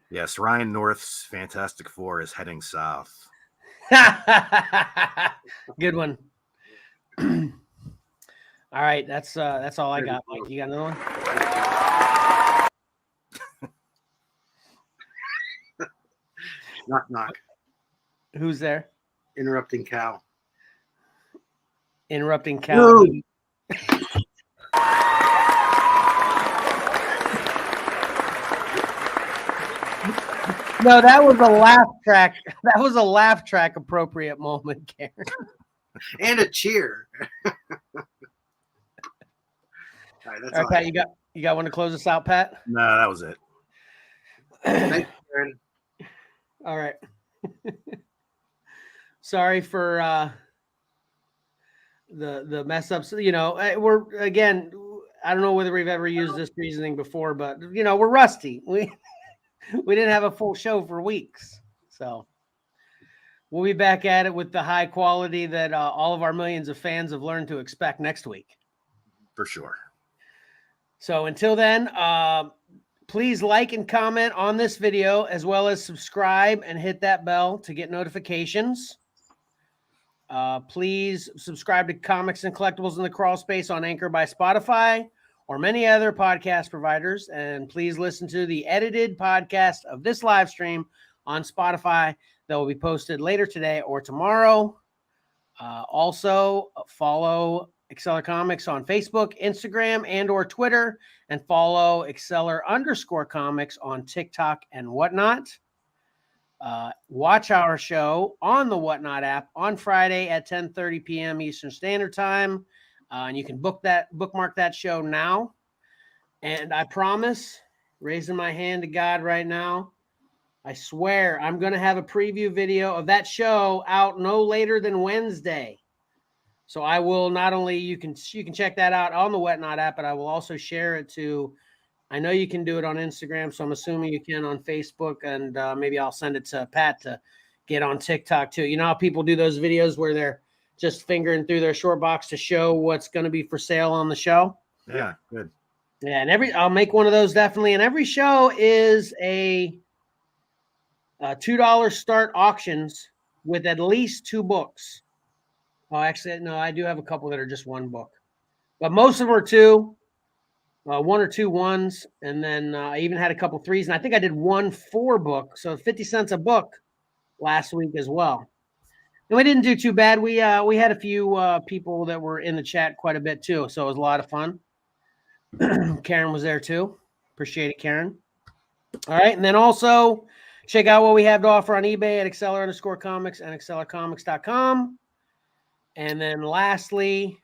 Yes, Ryan North's Fantastic Four is heading south. Good one. All right, that's all I got. Mike, you got another one? Knock, knock. Who's there? Interrupting Cal. Interrupting Cal. No, that was a laugh track. That was a laugh track appropriate moment, Karen. And a cheer. All right, that's all Pat, you got one to close us out, Pat? No, that was it. Thanks, Karen. All right. Sorry for the mess ups. You know, we're again. I don't know whether we've ever used this reasoning before, but you know, we're rusty. We didn't have a full show for weeks, so we'll be back at it with the high quality that all of our millions of fans have learned to expect next week. For sure. So until then, please like and comment on this video, as well as subscribe and hit that bell to get notifications. Please subscribe to Comics and Collectibles in the Crawl Space on Anchor by Spotify or many other podcast providers. And please listen to the edited podcast of this live stream on Spotify that will be posted later today or tomorrow. Also, follow XcellarComics on Facebook, Instagram, and or Twitter, and follow Xcellar_comics on TikTok and whatnot. Watch our show on the Whatnot app on Friday at 10:30 p.m. Eastern Standard Time. And you can bookmark that show now. And I promise, raising my hand to God right now, I swear I'm going to have a preview video of that show out no later than Wednesday. So I will not only, you can check that out on the Whatnot app, but I will also share it to, I know you can do it on Instagram, so I'm assuming you can on Facebook, and maybe I'll send it to Pat to get on TikTok too. You know how people do those videos where they're just fingering through their short box to show what's going to be for sale on the show? Yeah, good. Yeah, and I'll make one of those definitely. And every show is a $2 start auctions with at least 2 books. Oh, actually, no, I do have a couple that are just 1 book, but most of them are 2, 1 or 2 1s, and then I even had a couple 3s, and I think I did 1 4 book, so 50 cents a book last week as well. And we didn't do too bad. We had a few people that were in the chat quite a bit too, so it was a lot of fun. Karen was there too. Appreciate it, Karen. All right, and then also check out what we have to offer on eBay at Xcellar_comics and XcellarComics.com. And then lastly,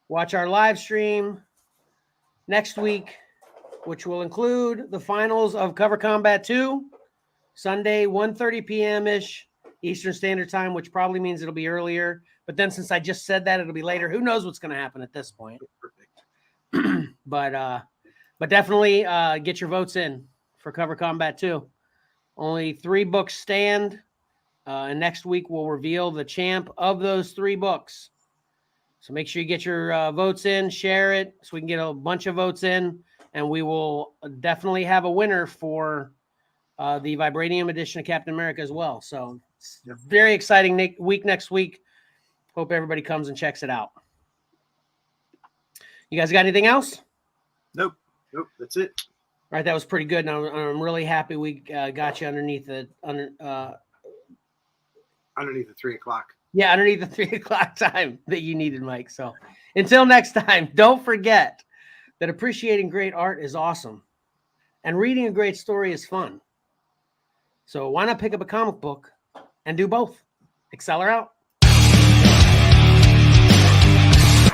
watch our live stream next week, which will include the finals of Cover Combat 2, Sunday, 1:30 p.m.-ish Eastern Standard Time, which probably means it'll be earlier. But then since I just said that, it'll be later. Who knows what's going to happen at this point? But definitely get your votes in for Cover Combat 2. Only 3 books stand. And next week we'll reveal the champ of those 3 books. So make sure you get your votes in, share it so we can get a bunch of votes in, and we will definitely have a winner for the Vibranium edition of Captain America as well. So it's a very exciting week next week. Hope everybody comes and checks it out. You guys got anything else? Nope, that's it. All right, that was pretty good. And I'm really happy we got you underneath the Underneath the 3 o'clock. Yeah, underneath the 3 o'clock time that you needed, Mike. So until next time, don't forget that appreciating great art is awesome and reading a great story is fun. So why not pick up a comic book and do both? Xcellar out.